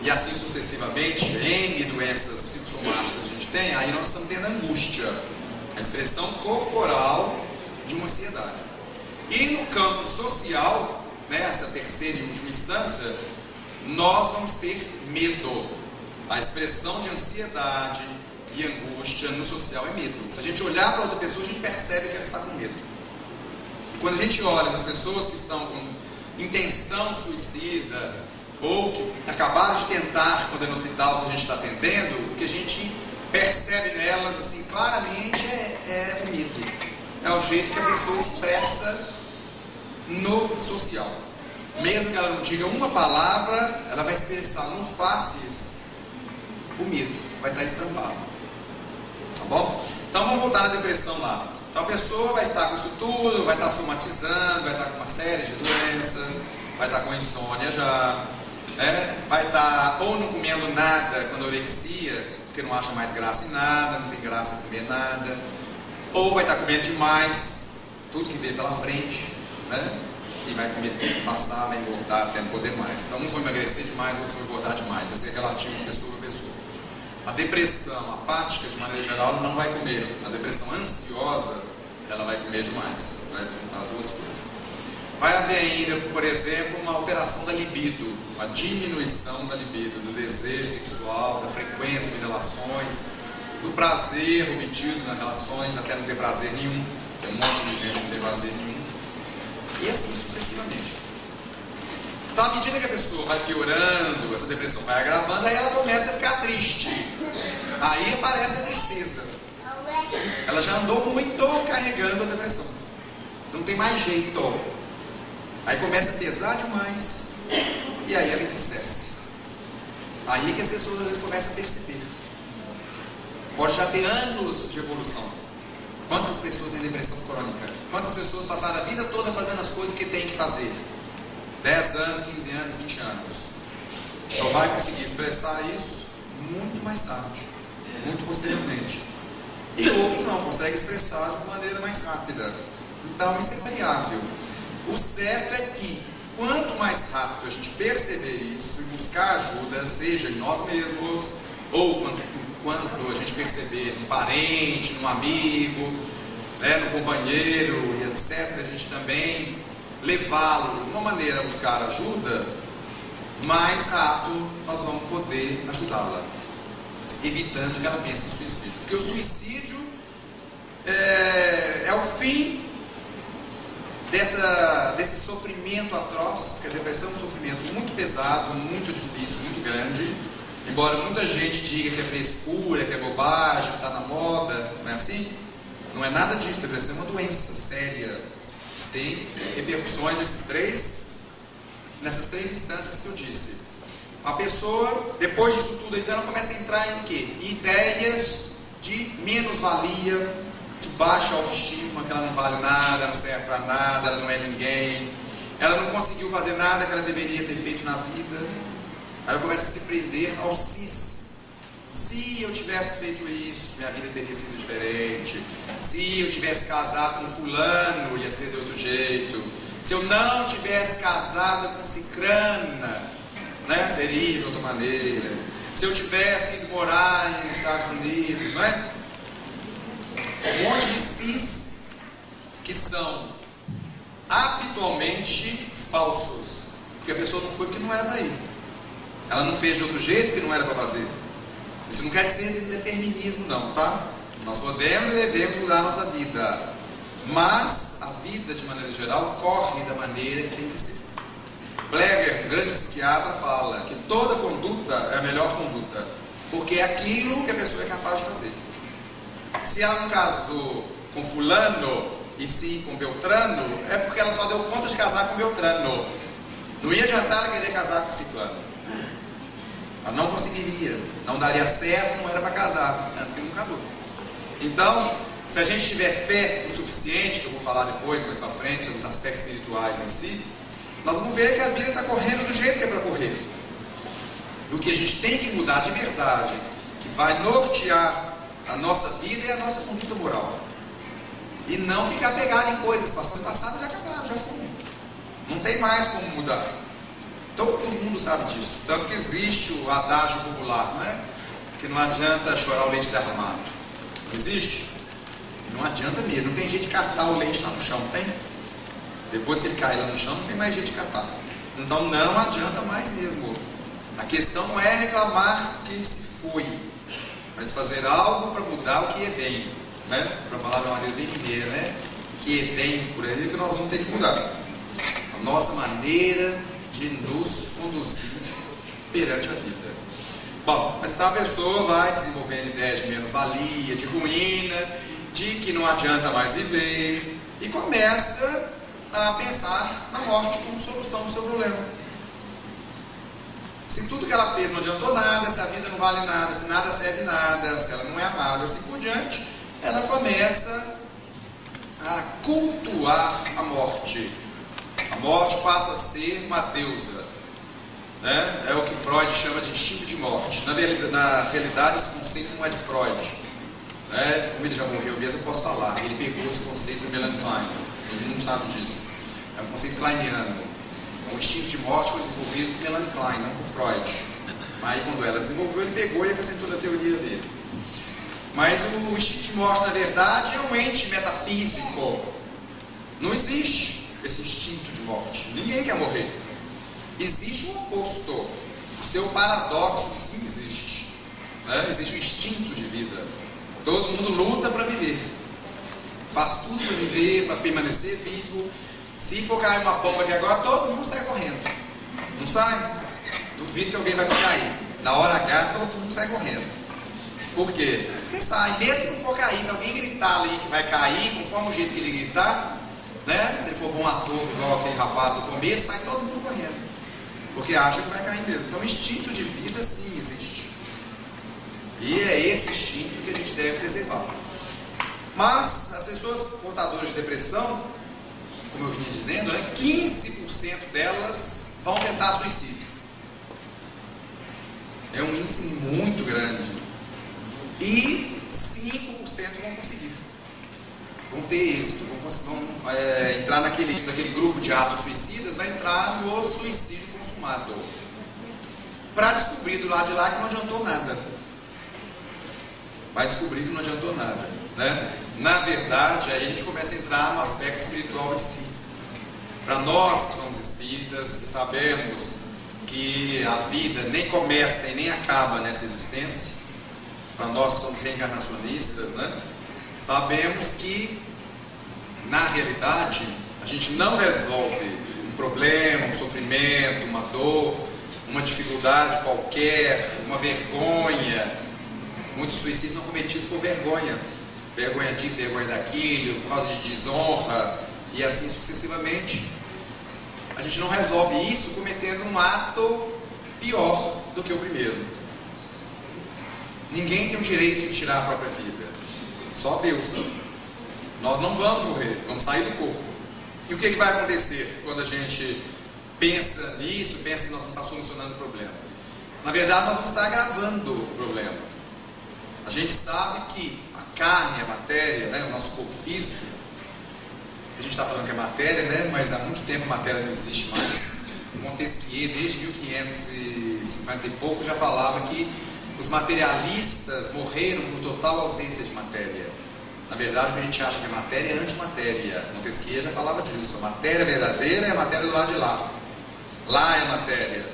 e assim sucessivamente, N doenças psicossomáticas a gente tem, aí nós estamos tendo angústia, a expressão corporal de uma ansiedade. E no campo social, né, essa terceira e última instância, nós vamos ter medo. A expressão de ansiedade e angústia no social é medo. Se a gente olhar para outra pessoa, a gente percebe que ela está com medo. E quando a gente olha nas pessoas que estão com intenção suicida, ou que acabaram de tentar quando é no hospital que a gente está atendendo, o que a gente percebe nelas, assim, claramente é o medo. É o jeito que a pessoa expressa no social. Mesmo que ela não diga uma palavra, ela vai expressar no faces o medo, vai estar estampado. Tá bom? Então vamos voltar na depressão lá. Então a pessoa vai estar com isso tudo, vai estar somatizando, vai estar com uma série de doenças, vai estar com insônia já, vai estar ou não comendo nada com anorexia, porque não acha mais graça em nada, não tem graça em comer nada, ou vai estar comendo demais, tudo que vê pela frente, né? E vai comer tudo, passar, vai engordar até não poder mais. Então uns vão emagrecer demais, outros vão engordar demais. Isso é relativo de pessoa para pessoa. A depressão apática, de maneira geral, ela não vai comer. A depressão ansiosa, ela vai comer demais. Vai juntar as duas coisas. Vai haver ainda, por exemplo, uma alteração da libido, uma diminuição da libido, do desejo sexual, da frequência de relações, do prazer obtido nas relações, até não ter prazer nenhum. Tem um monte de gente que não tem prazer nenhum. E assim sucessivamente. Então, à medida que a pessoa vai piorando, essa depressão vai agravando, aí ela começa a ficar triste. Aí aparece a tristeza. Ela já andou muito carregando a depressão. Não tem mais jeito. Aí começa a pesar demais. E aí ela entristece. Aí é que as pessoas às vezes começam a perceber. Pode já ter anos de evolução. Quantas pessoas têm depressão crônica? Quantas pessoas passaram a vida toda fazendo as coisas que tem que fazer? 10 anos, 15 anos, 20 anos. Só vai conseguir expressar isso muito mais tarde, muito posteriormente. E outros não, conseguem expressar de uma maneira mais rápida. Então isso é variável. O certo é que quanto mais rápido a gente perceber isso e buscar ajuda, seja em nós mesmos, ou quando a gente perceber num parente, num amigo, no companheiro e etc., a gente também levá-lo de uma maneira a buscar ajuda, mais rápido nós vamos poder ajudá-la, evitando que ela pense no suicídio. Porque o suicídio é o fim desse sofrimento atroz, porque a depressão é um sofrimento muito pesado, muito difícil, muito grande. Embora muita gente diga que é frescura, que é bobagem, que está na moda, não é assim? Não é nada disso. A depressão é uma doença séria. Tem repercussões nessas três instâncias que eu disse. A pessoa, depois disso tudo, então, ela começa a entrar em quê? Em ideias de menos-valia, de baixa autoestima, que ela não vale nada, não serve para nada, ela não é ninguém, ela não conseguiu fazer nada que ela deveria ter feito na vida. Aí ela começa a se prender ao cis. Se eu tivesse feito isso, minha vida teria sido diferente. Se eu tivesse casado com fulano, ia ser de outro jeito. Se eu não tivesse casado com cicrana, seria de outra maneira. Se eu tivesse ido morar nos Estados Unidos, não é? Um monte de cis que são habitualmente falsos. Porque a pessoa não foi porque não era para ir. Ela não fez de outro jeito porque não era para fazer. Isso não quer dizer determinismo não, tá? Nós podemos e devemos mudar a nossa vida, mas a vida de maneira geral corre da maneira que tem que ser. Bleger, um grande psiquiatra, fala que toda conduta é a melhor conduta, porque é aquilo que a pessoa é capaz de fazer. Se ela não casou com fulano e sim com Beltrano, é porque ela só deu conta de casar com Beltrano. Não ia adiantar ela querer casar com ciclano. Ela não conseguiria, não daria certo, não era para casar, tanto que não casou. Então, Se a gente tiver fé o suficiente, que eu vou falar depois, mais para frente, sobre os aspectos espirituais em si, nós vamos ver que a vida está correndo do jeito que é para correr. E o que a gente tem que mudar de verdade, que vai nortear a nossa vida, é a nossa conduta moral. E não ficar pegado em coisas passadas, já acabaram, já foram. Não tem mais como mudar. Todo mundo sabe disso. Tanto que existe o adágio popular, não é? Que não adianta chorar o leite derramado. Não existe? Não adianta mesmo. Não tem jeito de catar o leite lá no chão, tem? Depois que ele cai lá no chão, não tem mais jeito de catar. Então não adianta mais mesmo. A questão não é reclamar que se foi, mas fazer algo para mudar o que vem, né? Para falar de uma maneira bem mineira, né? O que vem por aí que nós vamos ter que mudar. A nossa maneira de nos conduzir perante a vida. Bom, mas então a pessoa vai desenvolvendo ideias de menos-valia, de ruína, de que não adianta mais viver, e começa a pensar na morte como solução do seu problema. Se tudo que ela fez não adiantou nada, se a vida não vale nada, se nada serve nada, se ela não é amada, assim por diante, ela começa a cultuar a morte. A morte passa a ser uma deusa, né? É o que Freud chama de instinto de morte. Na realidade, esse conceito não é de Freud, né? Como ele já morreu mesmo, eu posso falar. Ele pegou esse conceito do Melanie Klein. Todo mundo sabe disso. É um conceito kleiniano. O instinto de morte foi desenvolvido por Melanie Klein, não por Freud. Mas aí, quando ela desenvolveu, ele pegou e acrescentou na teoria dele. Mas o instinto de morte, na verdade, é um ente metafísico. Não existe esse instinto de morte. Ninguém quer morrer. Existe um oposto. O seu paradoxo sim existe, né? Existe um instinto de vida. Todo mundo luta para viver. Faz tudo para viver, para permanecer vivo. Se for cair uma bomba aqui agora, todo mundo sai correndo. Não sai? Duvido que alguém vai ficar aí. Na hora H, todo mundo sai correndo. Por quê? Porque sai. Mesmo que não for cair, se alguém gritar ali que vai cair, conforme o jeito que ele gritar, né? Se ele for bom ator, igual aquele rapaz do começo, sai todo mundo correndo. Porque acha que vai cair mesmo. Então o instinto de vida sim existe. E é esse instinto que a gente deve preservar. Mas as pessoas portadoras de depressão, como eu vinha dizendo, né, 15% delas vão tentar suicídio. É um índice muito grande. E 5% vão conseguir. Vão ter êxito, vão entrar naquele grupo de atos suicidas, vai entrar no suicídio consumado. Para descobrir do lado de lá que não adiantou nada. Vai descobrir que não adiantou nada, né? Na verdade, aí a gente começa a entrar no aspecto espiritual em si. Para nós que somos espíritas, que sabemos que a vida nem começa e nem acaba nessa existência, para nós que somos reencarnacionistas, né? Sabemos que, na realidade, a gente não resolve um problema, um sofrimento, uma dor, uma dificuldade qualquer, uma vergonha. Muitos suicídios são cometidos por vergonha. Vergonha disso, vergonha daquilo, por causa de desonra, e assim sucessivamente. A gente não resolve isso cometendo um ato pior do que o primeiro. Ninguém tem o direito de tirar a própria vida. Só Deus. Nós não vamos morrer, vamos sair do corpo. E o que vai acontecer quando a gente pensa nisso, pensa que nós vamos estar solucionando o problema? Na verdade, nós vamos estar agravando o problema. A gente sabe que a carne, a matéria, né, o nosso corpo físico, a gente está falando que é matéria, né, mas há muito tempo a matéria não existe mais. Montesquieu, desde 1550 e pouco, já falava que os materialistas morreram por total ausência de matéria. Na verdade, o que a gente acha que é matéria é antimatéria. Montesquieu já falava disso. A matéria verdadeira é a matéria do lado de lá. Lá é matéria,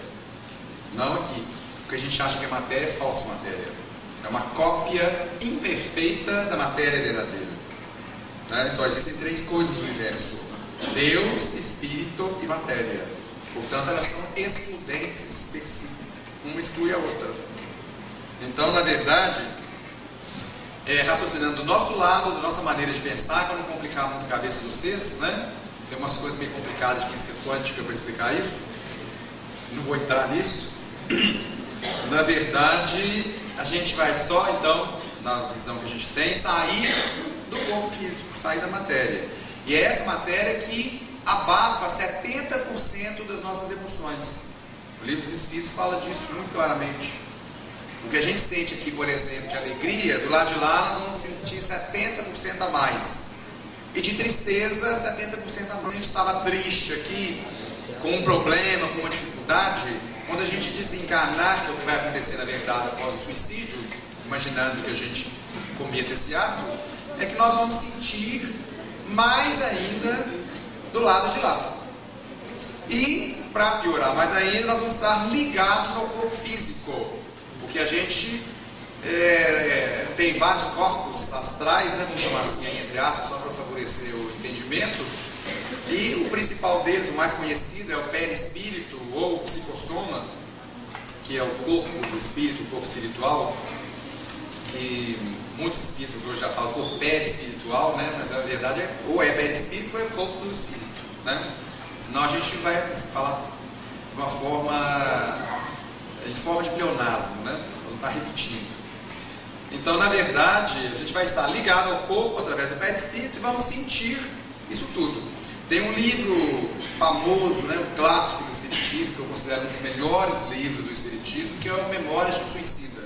não aqui. O que a gente acha que é matéria é falsa matéria. É uma cópia imperfeita da matéria verdadeira. Né? Só existem 3 coisas no universo: Deus, Espírito e matéria. Portanto, elas são excludentes per si. Uma exclui a outra. Então, na verdade, raciocinando do nosso lado, da nossa maneira de pensar, para não complicar muito a cabeça de vocês, né? Tem umas coisas meio complicadas de física quântica para explicar isso. Não vou entrar nisso. Na verdade, a gente vai só, então, na visão que a gente tem, sair do corpo físico, sair da matéria. E é essa matéria que abafa 70% das nossas emoções. O Livro dos Espíritos fala disso muito claramente. O que a gente sente aqui, por exemplo, de alegria, do lado de lá nós vamos sentir 70% a mais. E de tristeza, 70% a mais. A gente estava triste aqui, com um problema, com uma dificuldade. Quando a gente desencarnar, que é o que vai acontecer na verdade após o suicídio, imaginando que a gente cometa esse ato, é que nós vamos sentir mais ainda do lado de lá. E, para piorar mais ainda, nós vamos estar ligados ao corpo físico. Porque a gente tem vários corpos astrais, né, vamos chamar assim, entre aspas, só para favorecer o entendimento. E o principal deles, o mais conhecido, é o perispírito ou psicossoma, que é o corpo do espírito, o corpo espiritual, que muitos espíritas hoje já falam corpo perispiritual, né? Mas a verdade é ou é perispírito ou é o corpo do espírito, né? Senão a gente vai falar de uma forma, em forma de pleonasmo, né? Nós vamos estar repetindo. Então, na verdade, a gente vai estar ligado ao corpo através do perispírito e vamos sentir isso tudo. Tem um livro famoso, né, um clássico do Espiritismo, que eu considero um dos melhores livros do Espiritismo, que é o Memórias de um Suicida.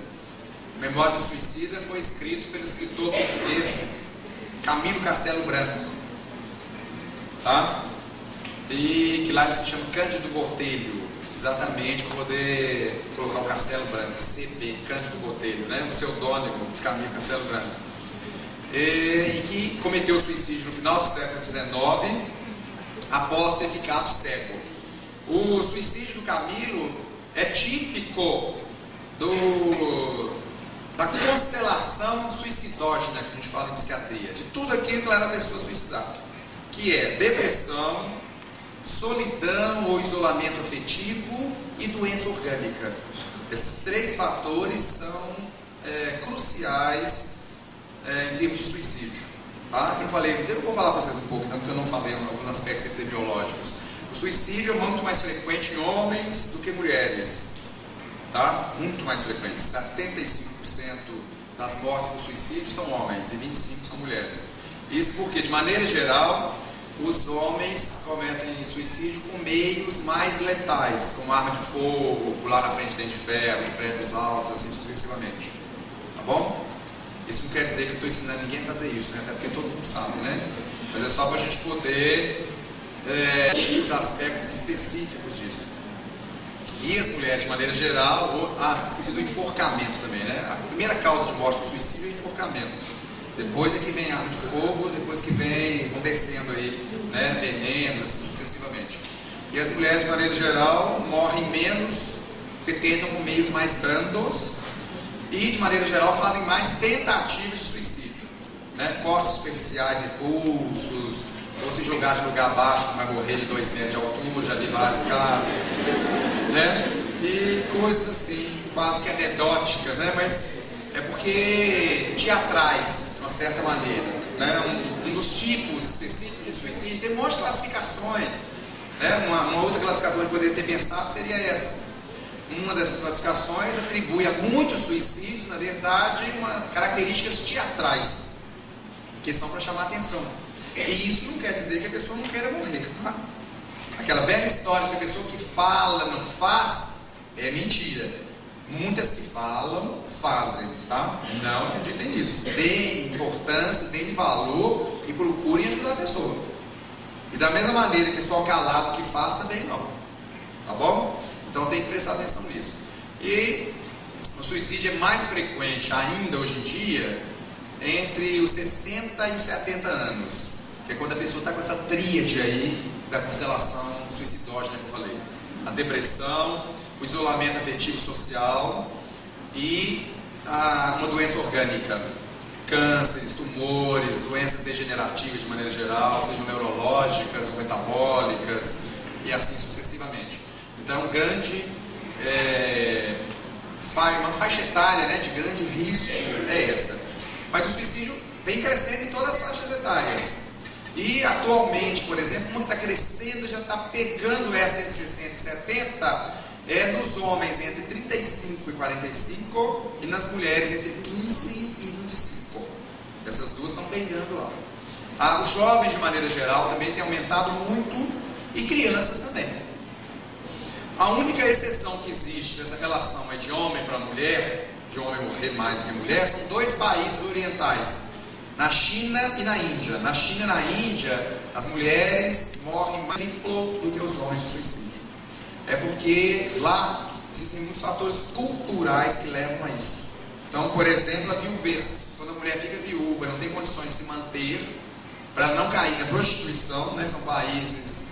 O Memórias de um Suicida foi escrito pelo escritor português Camilo Castelo Branco, tá? E que lá ele se chama Cândido Botelho, exatamente para poder colocar o Castelo Branco, CB, Cândido Botelho, né, o pseudônimo de Camilo Castelo Branco. E que cometeu suicídio no final do século XIX, após ter ficado cego. O suicídio do Camilo é típico da constelação suicidógena que a gente fala em psiquiatria, de tudo aquilo que leva a pessoa a suicidar, que é depressão, solidão ou isolamento afetivo e doença orgânica. Esses três fatores são cruciais em termos de suicídio. Tá? Eu vou falar para vocês um pouco, então, porque eu não falei em alguns aspectos epidemiológicos. O suicídio é muito mais frequente em homens do que mulheres, tá? Muito mais frequente. 75% das mortes por suicídio são homens e 25% são mulheres. Isso porque, de maneira geral, os homens cometem suicídio com meios mais letais, como arma de fogo, pular na frente de dente de ferro, de prédios altos, assim sucessivamente. Tá bom? Isso não quer dizer que eu estou ensinando ninguém a fazer isso, né? Até porque todo mundo sabe, né? Mas é só para a gente poder os aspectos específicos disso. E as mulheres, de maneira geral, esqueci do enforcamento também, né? A primeira causa de morte por suicídio é enforcamento. Depois é que vem arma de fogo, depois que vão descendo aí, né? Venenos, assim sucessivamente. E as mulheres, de maneira geral, morrem menos, porque tentam com meios mais brandos. E, de maneira geral, fazem mais tentativas de suicídio, né? Cortes superficiais de pulsos, ou se jogar de lugar baixo, vai morrer de 2 metros de altura, já vi vários casos, né? E coisas assim, quase que anedóticas, né? Mas é porque teatrais, de uma certa maneira, né? Um dos tipos específicos de suicídio tem um monte de classificações, né? Uma outra classificação que eu poderia ter pensado seria essa. Uma dessas classificações atribui a muitos suicídios, na verdade, características teatrais, que são para chamar a atenção. E isso não quer dizer que a pessoa não queira morrer, tá? Aquela velha história de que a pessoa que fala não faz é mentira. Muitas que falam, fazem, tá? Não acreditem nisso. Deem importância, deem valor e procurem ajudar a pessoa. E da mesma maneira que é só o calado que faz, também não. Tá bom? Então tem que prestar atenção nisso. E o suicídio é mais frequente ainda hoje em dia entre os 60 e os 70 anos, que é quando a pessoa está com essa tríade aí da constelação suicidógena que eu falei. A depressão, o isolamento afetivo social e uma doença orgânica. Cânceres, tumores, doenças degenerativas de maneira geral, sejam neurológicas ou metabólicas e assim sucessivamente. Então, uma faixa etária, né, de grande risco é esta. Mas o suicídio vem crescendo em todas as faixas etárias. E atualmente, por exemplo, uma que está crescendo, já está pegando essa entre 60 e 70, é nos homens entre 35 e 45 e nas mulheres entre 15 e 25. Essas duas estão beirando lá. Os jovens, de maneira geral, também têm aumentado muito, e crianças também. A única exceção que existe nessa relação é de homem para mulher, de homem morrer mais do que mulher, são 2 países orientais, na China e na Índia. Na China e na Índia, as mulheres morrem mais triplo do que os homens de suicídio. É porque lá existem muitos fatores culturais que levam a isso. Então, por exemplo, a viuvez. Quando a mulher fica viúva e não tem condições de se manter, para não cair na prostituição, né? São países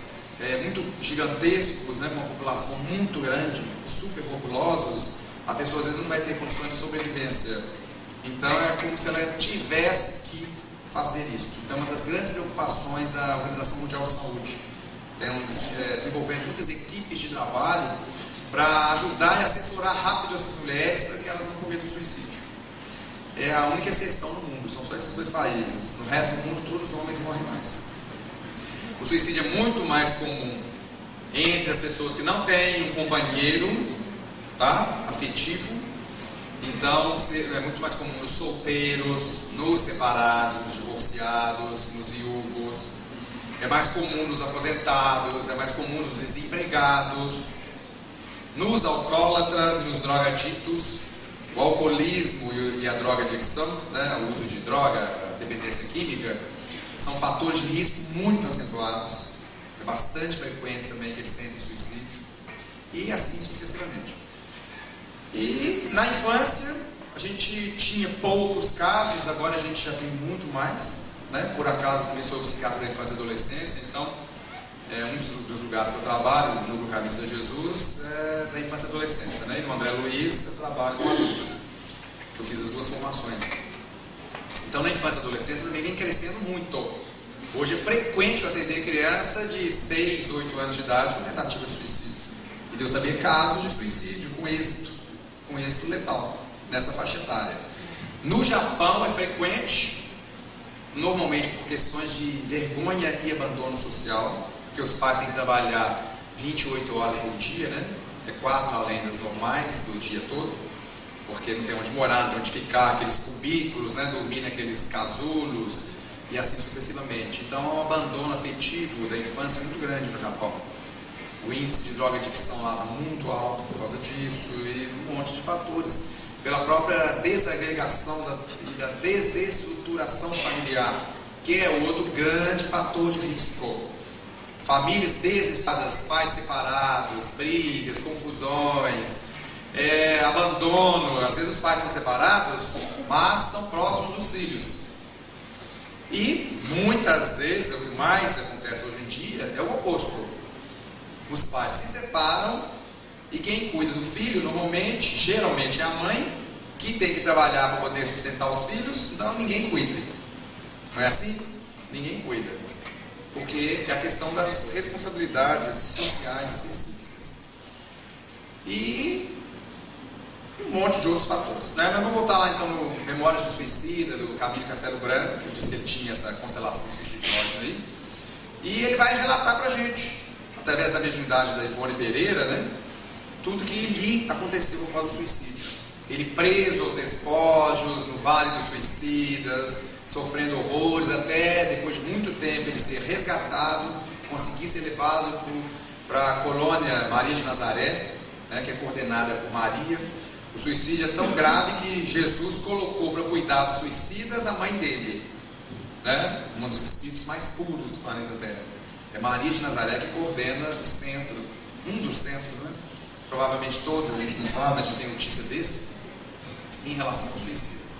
muito gigantescos, né? Com uma população muito grande, super populosos, a pessoa às vezes não vai ter condições de sobrevivência. Então é como se ela tivesse que fazer isso. Então é uma das grandes preocupações da Organização Mundial de Saúde. Desenvolvendo muitas equipes de trabalho para ajudar e assessorar rápido essas mulheres para que elas não cometam suicídio. É a única exceção no mundo, são só esses 2 países. No resto do mundo, todos os homens morrem mais. O suicídio é muito mais comum entre as pessoas que não têm um companheiro, tá, afetivo. Então é muito mais comum nos solteiros, nos separados, nos divorciados, nos viúvos. É mais comum nos aposentados, é mais comum nos desempregados, nos alcoólatras e nos drogaditos. O alcoolismo e a drogadicção, né, o uso de droga, a dependência química, são fatores de risco muito acentuados. É bastante frequente também que eles tentem suicídio. E assim sucessivamente. E na infância, a gente tinha poucos casos, agora a gente já tem muito mais. Né? Por acaso, também sou psiquiatra da infância e adolescência, então um dos lugares que eu trabalho, no Núcleo Camista Jesus, é da infância e adolescência, né? E no André Luiz eu trabalho com adultos, que eu fiz as 2 formações. Então na infância e adolescência também vem crescendo muito. Hoje é frequente eu atender criança de 6, 8 anos de idade com tentativa de suicídio. E Deus sabia casos de suicídio com êxito letal, nessa faixa etária. No Japão é frequente, normalmente por questões de vergonha e abandono social, porque os pais têm que trabalhar 28 horas por dia, né? É 4 além das normais do dia todo, porque não tem onde morar, não tem onde ficar, aqueles cubículos, né? Dormir naqueles casulos e assim sucessivamente. Então há um abandono afetivo da infância muito grande no Japão. O índice de drogadicção lá está muito alto por causa disso e um monte de fatores. Pela própria desagregação e da desestruturação familiar, que é outro grande fator de risco. Famílias desestadas, pais separados, brigas, confusões, abandono. Às vezes os pais são separados, mas estão próximos dos filhos. E muitas vezes, o que mais acontece hoje em dia é o oposto. Os pais se separam e quem cuida do filho, geralmente é a mãe, que tem que trabalhar para poder sustentar os filhos, então ninguém cuida. Não é assim? Ninguém cuida. Porque é a questão das responsabilidades sociais específicas. E um monte de outros fatores. Né? Mas vamos voltar lá então no Memórias de um Suicida, do Camilo Castelo Branco, que eu disse que ele tinha essa constelação suicidológica aí. E ele vai relatar pra gente, através da mediunidade da Ivone Pereira, né, tudo que lhe aconteceu por causa do suicídio. Ele preso aos despojos, no Vale dos Suicidas, sofrendo horrores, até depois de muito tempo ele ser resgatado, conseguir ser levado para a colônia Maria de Nazaré, né, que é coordenada por Maria. O suicídio é tão grave que Jesus colocou para cuidar dos suicidas a mãe dele, né, um dos espíritos mais puros do planeta Terra. É Maria de Nazaré que coordena o centro, um dos centros, né? Provavelmente todos, a gente não sabe, a gente tem notícia desse, em relação aos suicidas.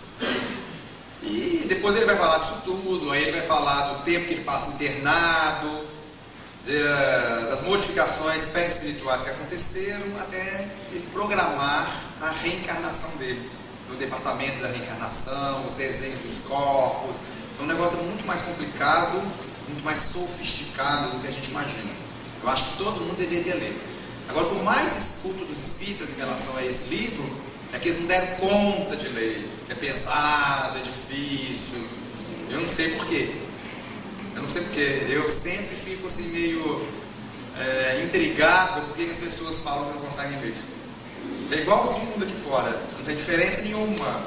E depois ele vai falar disso tudo, aí ele vai falar do tempo que ele passa internado, das modificações pré-espirituais que aconteceram, até ele programar a reencarnação dele, no departamento da reencarnação, os desenhos dos corpos. Então o negócio é muito mais complicado, muito mais sofisticado do que a gente imagina. Eu acho que todo mundo deveria ler. Agora, o mais escuto dos espíritas em relação a esse livro é que eles não deram conta de ler, que é pesado, é difícil. Eu não sei porquê. Eu sempre fico assim meio intrigado porque as pessoas falam que não conseguem ler. É igualzinho o mundo aqui fora, não tem diferença nenhuma.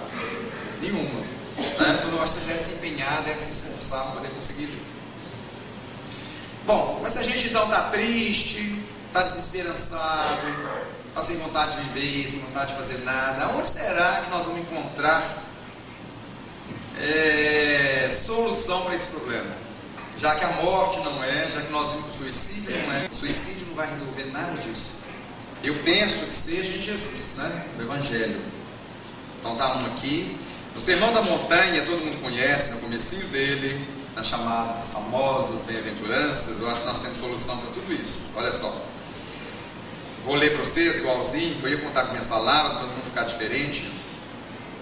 né? Então eu acho que vocês devem se empenhar, devem se esforçar para poder conseguir ler. Bom, mas se a gente então está triste, está desesperançado, está sem vontade de viver, sem vontade de fazer nada, onde será que nós vamos encontrar solução para esse problema? Já que a morte não é, já que nós vimos que o suicídio não é, o suicídio não vai resolver nada disso. Eu penso que seja em Jesus, né? No Evangelho. Então está um aqui. No Sermão da Montanha, todo mundo conhece, no comecinho dele, nas chamadas famosas, bem-aventuranças, eu acho que nós temos solução para tudo isso. Olha só. Vou ler para vocês igualzinho, eu ia contar com minhas palavras, para não ficar diferente.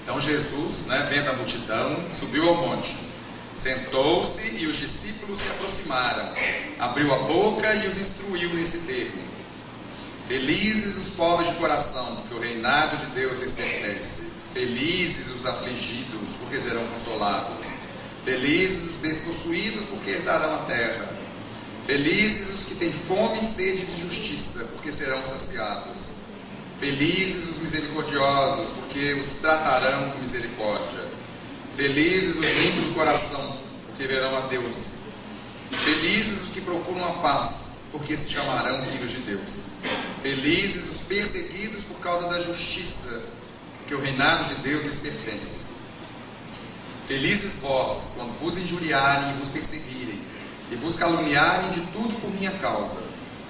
Então Jesus, né, vendo a multidão, subiu ao monte, sentou-se e os discípulos se aproximaram, abriu a boca e os instruiu nesse termo: felizes os pobres de coração, porque o reinado de Deus lhes pertence. Felizes os afligidos, porque serão consolados. Felizes os despossuídos, porque herdarão a terra. Felizes os que têm fome e sede de justiça, porque serão saciados. Felizes os misericordiosos, porque os tratarão com misericórdia. Felizes os limpos de coração, porque verão a Deus. Felizes os que procuram a paz, porque se chamarão filhos de Deus. Felizes os perseguidos por causa da justiça, porque o reinado de Deus lhes pertence. Felizes vós, quando vos injuriarem e vos perseguirem, e vos caluniarem de tudo por minha causa.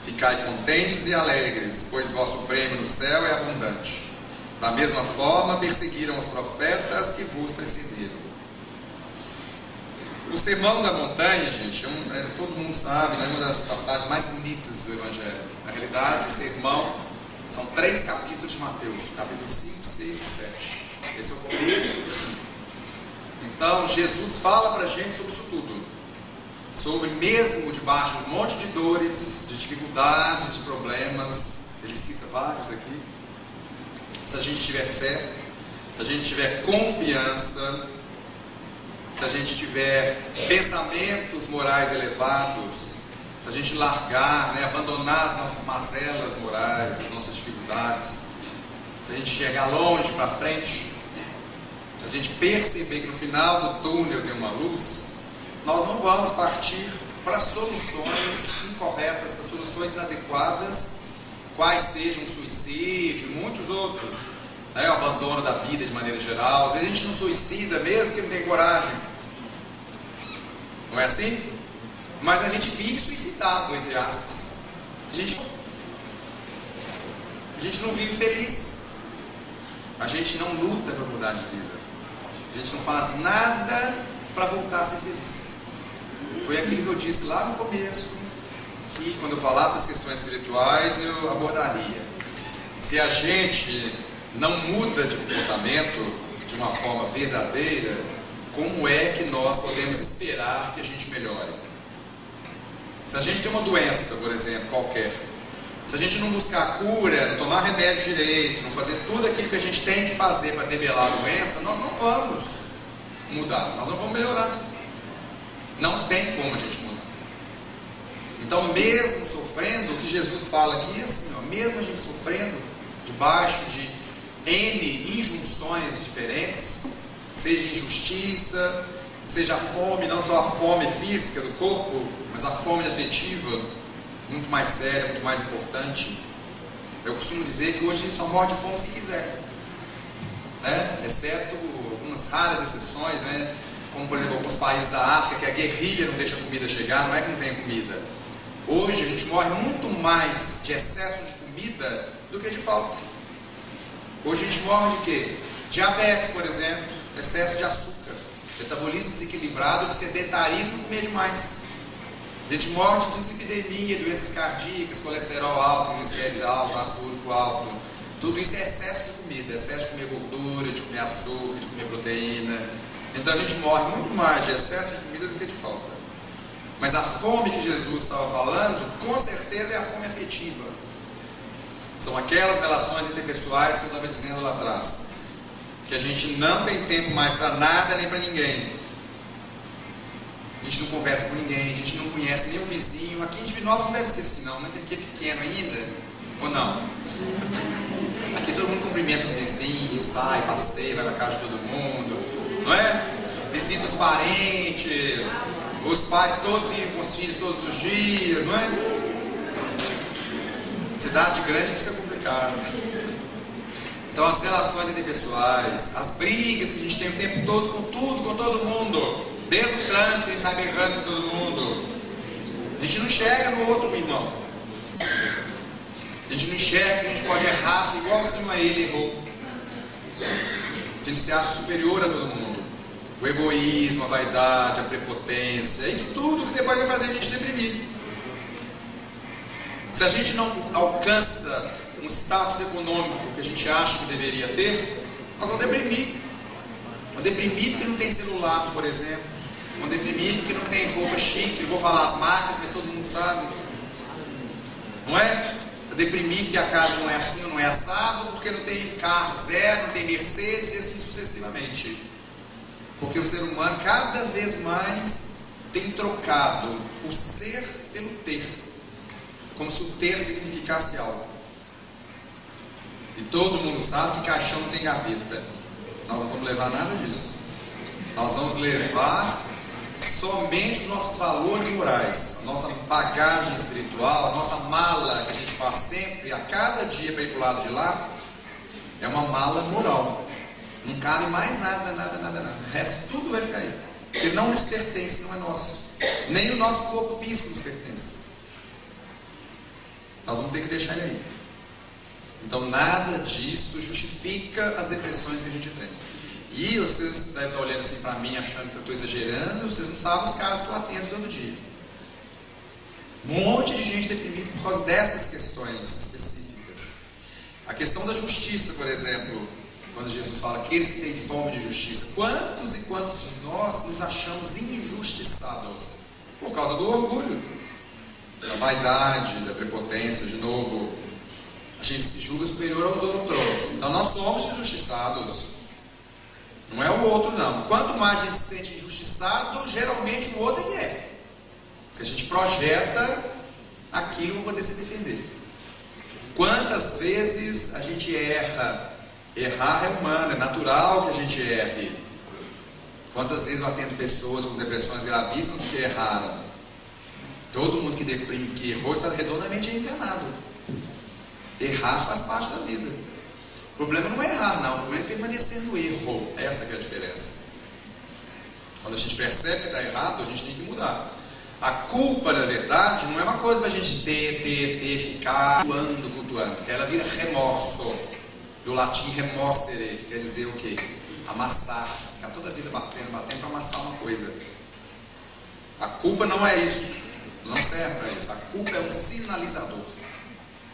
Ficai contentes e alegres, pois vosso prêmio no céu é abundante. Da mesma forma perseguiram os profetas que vos precederam. O Sermão da Montanha, gente, todo mundo sabe, é uma das passagens mais bonitas do Evangelho. Na realidade, o sermão são 3 capítulos de Mateus, capítulos 5, 6 e 7. Esse é o começo do 5. Então, Jesus fala para a gente sobre isso tudo. Sobre mesmo debaixo de um monte de dores, de dificuldades, de problemas, ele cita vários aqui. Se a gente tiver fé, se a gente tiver confiança, se a gente tiver pensamentos morais elevados, se a gente largar, abandonar as nossas mazelas morais, as nossas dificuldades, se a gente chegar longe para frente, se a gente perceber que no final do túnel tem uma luz, nós não vamos partir para soluções incorretas, para soluções inadequadas, quais sejam o suicídio e muitos outros, o abandono da vida de maneira geral. Às vezes a gente não suicida mesmo que não tem coragem, não é assim? Mas a gente vive suicidado, entre aspas. A gente não vive feliz, a gente não luta para mudar de vida, a gente não faz nada para voltar a ser feliz. Foi aquilo que eu disse lá no começo, que quando eu falasse das questões espirituais eu abordaria. Se a gente não muda de comportamento de uma forma verdadeira, como é que nós podemos esperar que a gente melhore? Se a gente tem uma doença, por exemplo, qualquer, se a gente não buscar cura, não tomar remédio direito, não fazer tudo aquilo que a gente tem que fazer para debelar a doença, nós não vamos mudar, nós não vamos melhorar. Não tem como a gente mudar. Então, mesmo sofrendo, o que Jesus fala aqui é assim, mesmo a gente sofrendo debaixo de N injunções diferentes, seja injustiça, seja a fome, não só a fome física do corpo, mas a fome afetiva, muito mais séria, muito mais importante. Eu costumo dizer que hoje a gente só morre de fome se quiser, exceto algumas raras exceções, como por exemplo alguns países da África que a guerrilha não deixa a comida chegar, não é que não tem comida. Hoje a gente morre muito mais de excesso de comida do que de falta. Hoje a gente morre de quê? Diabetes, por exemplo, excesso de açúcar, metabolismo desequilibrado, de sedentarismo, comer demais. A gente morre de dislipidemia, doenças cardíacas, colesterol alto, glicemia alto, ácido úrico alto. Tudo isso é excesso de comida, excesso de comer gordura, de comer açúcar, de comer proteína. Então a gente morre muito mais de excesso de comida do que de falta. Mas a fome que Jesus estava falando, com certeza é a fome afetiva. São aquelas relações interpessoais que eu estava dizendo lá atrás, que a gente não tem tempo mais para nada nem para ninguém. A gente não conversa com ninguém, a gente não conhece nem o vizinho. Aqui em Divinópolis não deve ser assim não, né? Que aqui é pequeno ainda, ou não? Aqui todo mundo cumprimenta os vizinhos, sai, passeia, vai na casa de todo mundo, não é? visita os parentes, os pais todos vivem com os filhos todos os dias, não é? Cidade grande isso é complicado. Então as relações interpessoais, as brigas que a gente tem o tempo todo com tudo, com todo mundo, desde o trânsito que a gente sai berrando com todo mundo, a gente não enxerga no outro irmão. A gente não enxerga que a gente pode errar igual assim a ele errou. A gente se acha superior a todo mundo. O egoísmo, a vaidade, a prepotência, é isso tudo que depois vai fazer a gente deprimir. Se a gente não alcança um status econômico que a gente acha que deveria ter, nós vamos deprimir. Vamos deprimir porque não tem celular, por exemplo. Vamos deprimir porque não tem roupa chique. Não vou falar as marcas, mas todo mundo sabe. Não é? Deprimir que a casa não é assim ou não é assado, porque não tem carro zero, não tem Mercedes e assim sucessivamente. Porque o ser humano cada vez mais tem trocado o ser pelo ter, como se o ter significasse algo. E todo mundo sabe que caixão não tem gaveta. Nós não vamos levar nada disso. Nós vamos levar somente os nossos valores morais, a nossa bagagem espiritual, a nossa mala que a gente faz sempre, a cada dia para ir para o lado de lá, é uma mala moral. Não cabe mais nada. O resto tudo vai ficar aí. Porque não nos pertence, não é nosso. Nem o nosso corpo físico nos pertence. Nós vamos ter que deixar ele aí. Então nada disso justifica as depressões que a gente tem. E vocês devem estar olhando assim para mim, achando que eu estou exagerando. Vocês não sabem os casos que eu atendo todo dia. Um monte de gente deprimida por causa dessas questões específicas. A questão da justiça, por exemplo, quando Jesus fala aqueles que têm fome de justiça, quantos e quantos de nós nos achamos injustiçados por causa do orgulho, da vaidade, da prepotência. De novo, a gente se julga superior aos outros. Então nós somos injustiçados. Não é o outro, não. Quanto mais a gente se sente injustiçado, geralmente o outro é que é. Porque a gente projeta aquilo para poder se defender. Quantas vezes a gente erra? Errar é humano, é natural que a gente erre. Quantas vezes eu atendo pessoas com depressões gravíssimas que erraram? Todo mundo que deprime, que errou, está redondamente internado. Errar faz parte da vida. O problema não é errar, não. O problema é permanecer no erro. Essa que é a diferença. Quando a gente percebe que está errado, a gente tem que mudar. A culpa, na verdade, não é uma coisa para a gente ter, ficar cultuando, porque ela vira remorso. Do latim remorsere, que quer dizer o quê? Amassar. Ficar toda a vida batendo para amassar uma coisa. A culpa não é isso. Não serve para isso. A culpa é um sinalizador.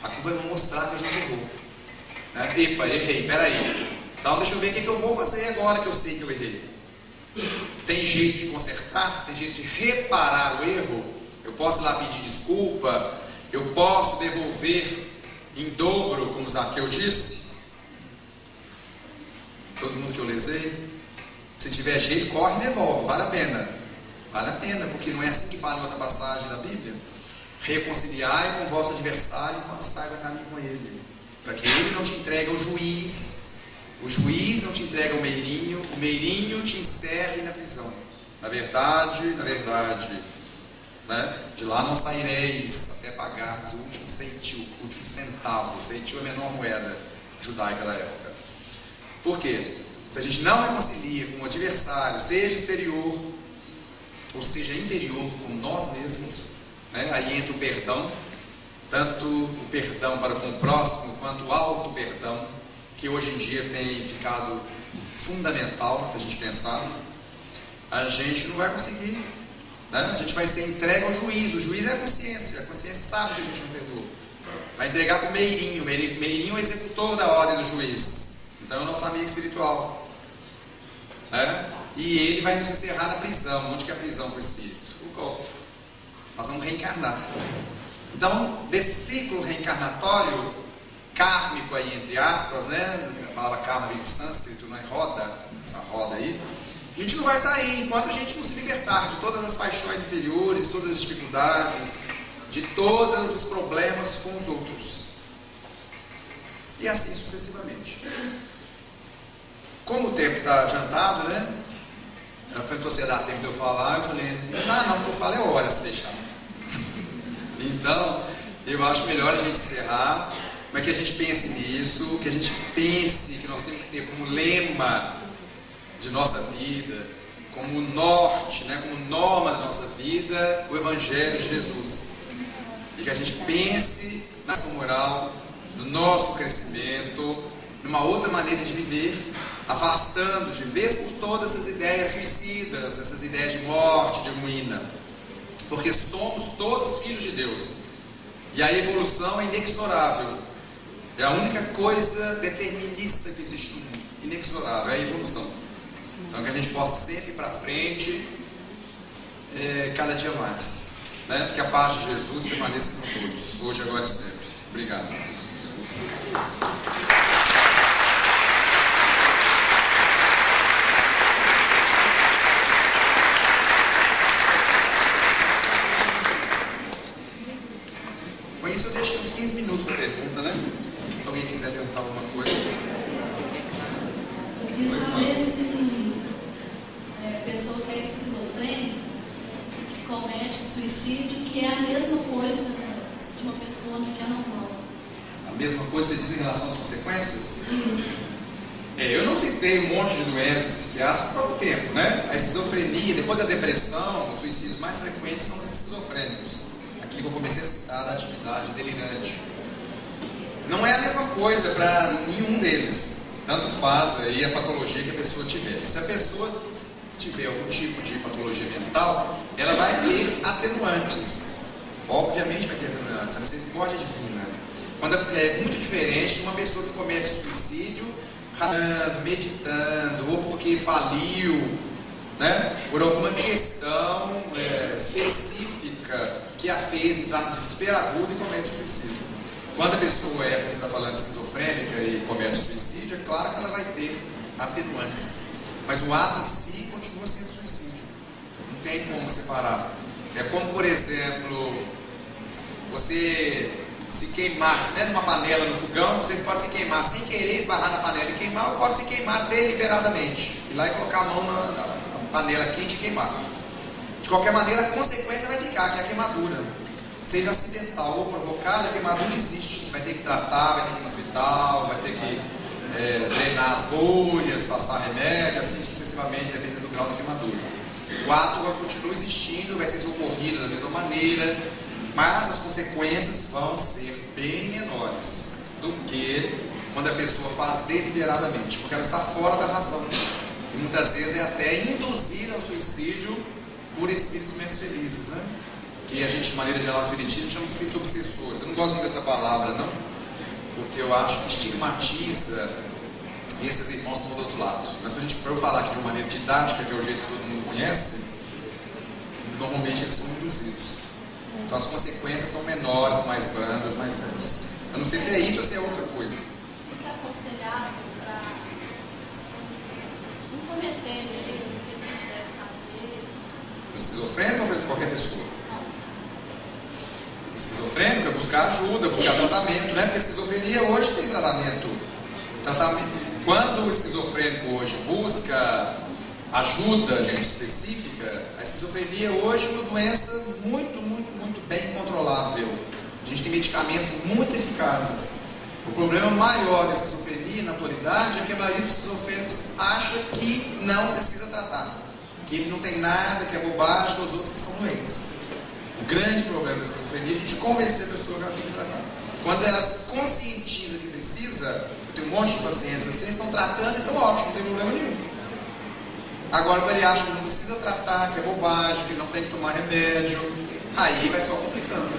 A culpa é mostrar que a gente errou. Epa, errei, peraí. Então deixa eu ver o que eu vou fazer agora que eu sei que eu errei. Tem jeito de consertar? Tem jeito de reparar o erro? Eu posso ir lá pedir desculpa? Eu posso devolver em dobro, como Zaqueu disse? Todo mundo que eu lesei? Se tiver jeito, corre e devolve, vale a pena. Vale a pena, porque não é assim que fala em outra passagem da Bíblia? Reconciliai com o vosso adversário enquanto estáis a caminho com ele, para que ele não te entregue ao juiz, o juiz não te entregue ao meirinho, o meirinho te encerre na prisão. Na verdade, né? De lá não saireis até pagardes o último centavo. Centil é a menor moeda judaica da época. Por quê? Se a gente não reconcilia com o adversário, seja exterior ou seja interior, com nós mesmos, né? Aí entra o perdão, tanto o perdão para com o próximo, quanto o auto-perdão, que hoje em dia tem ficado fundamental para a gente pensar. A gente não vai conseguir, né? A gente vai ser entregue ao juiz. O juiz é a consciência sabe que a gente não perdoa. Vai entregar para o meirinho. O meirinho é o executor da ordem do juiz, então é o nosso amigo espiritual, né? E ele vai nos encerrar na prisão. Onde que é a prisão para o espírito? O corpo. Nós vamos reencarnar. Então, desse ciclo reencarnatório, kármico aí, entre aspas, né? A palavra karma vem do sânscrito, né? Roda, essa roda aí. A gente não vai sair enquanto a gente não se libertar de todas as paixões inferiores, de todas as dificuldades, de todos os problemas com os outros. E assim sucessivamente. Como o tempo está adiantado, né? Ela perguntou se ia dar tempo de eu falar, eu falei, não, porque eu falo é hora se deixar. Então, eu acho melhor a gente encerrar, mas que a gente pense nisso, que a gente pense que nós temos que ter como lema de nossa vida, como norte, né, como norma da nossa vida, o Evangelho de Jesus. E que a gente pense na nossa moral, no nosso crescimento, numa outra maneira de viver, afastando de vez por todas essas ideias suicidas, essas ideias de morte, de ruína. Porque somos todos filhos de Deus. E a evolução é inexorável. É a única coisa determinista que existe no mundo. Inexorável, é a evolução. Então que a gente possa sempre ir para frente, cada dia mais. Né? Que a paz de Jesus permaneça com todos, hoje, agora e sempre. Obrigado. Com isso eu deixei uns 15 minutos para pergunta, né? Se alguém quiser perguntar alguma coisa. Eu queria saber se a pessoa que é esquizofrênica e que comete suicídio, que é a mesma coisa de uma pessoa que é normal. A mesma coisa você diz em relação às consequências? Isso. Eu não citei um monte de doenças psiquiátricas por pouco tempo, né? A esquizofrenia, depois da depressão, os suicídios mais frequentes são os esquizofrênicos. Aquilo que eu comecei a citar da atividade delirante. Não é a mesma coisa para nenhum deles. Tanto faz aí a patologia que a pessoa tiver. Se a pessoa tiver algum tipo de patologia mental, ela vai ter atenuantes. Obviamente vai ter atenuantes, a misericórdia divina. Quando é muito diferente de uma pessoa que comete suicídio, meditando, ou porque faliu, né, por alguma questão específica que a fez entrar no desespero agudo e comete suicídio. Quando a pessoa como você está falando, esquizofrênica e comete suicídio, é claro que ela vai ter atenuantes. Mas o ato em si continua sendo suicídio. Não tem como separar. É como, por exemplo, você se queimar, né, numa panela no fogão, você pode se queimar sem querer, esbarrar na panela e queimar, ou pode se queimar deliberadamente. Ir lá e colocar a mão na panela quente e queimar. De qualquer maneira, a consequência vai ficar, que é a queimadura. Seja acidental ou provocada, a queimadura existe. Você vai ter que tratar, vai ter que ir no hospital, vai ter que drenar as bolhas, passar remédio, assim sucessivamente, dependendo do grau da queimadura. O ato continua existindo, vai ser socorrido da mesma maneira, mas as consequências vão ser bem menores do que quando a pessoa faz deliberadamente, porque ela está fora da razão. E muitas vezes é até induzida ao suicídio por espíritos menos felizes, né? Que a gente, de maneira geral, no espiritismo chama de espíritos obsessores. Eu não gosto muito dessa palavra, não, porque eu acho que estigmatiza e esses irmãos estão do outro lado. Mas para eu falar aqui de uma maneira didática, que é o jeito que todo mundo conhece, normalmente eles são induzidos. Então as consequências são menores, mais brandas, mais leves. Eu não sei se é isso ou se é outra coisa. O que é aconselhado para não cometer erros, o que a gente deve fazer? O esquizofrênico ou qualquer pessoa? Não. O esquizofrênico é buscar ajuda, buscar tratamento, né? Porque a esquizofrenia hoje tem tratamento. Quando o esquizofrênico hoje busca ajuda, gente específica, a esquizofrenia hoje é uma doença muito bem controlável. A gente tem medicamentos muito eficazes. O problema maior da esquizofrenia na atualidade é que a maioria dos esquizofrênicos acha que não precisa tratar, que ele não tem nada, que é bobagem, que os outros que estão doentes. O grande problema da esquizofrenia é a gente convencer a pessoa que ela tem que tratar. Quando ela se conscientiza que precisa, eu tenho um monte de pacientes assim, estão tratando, então ótimo, não tem problema nenhum. Agora, quando ele acha que não precisa tratar, que é bobagem, que não tem que tomar remédio, aí vai só complicando.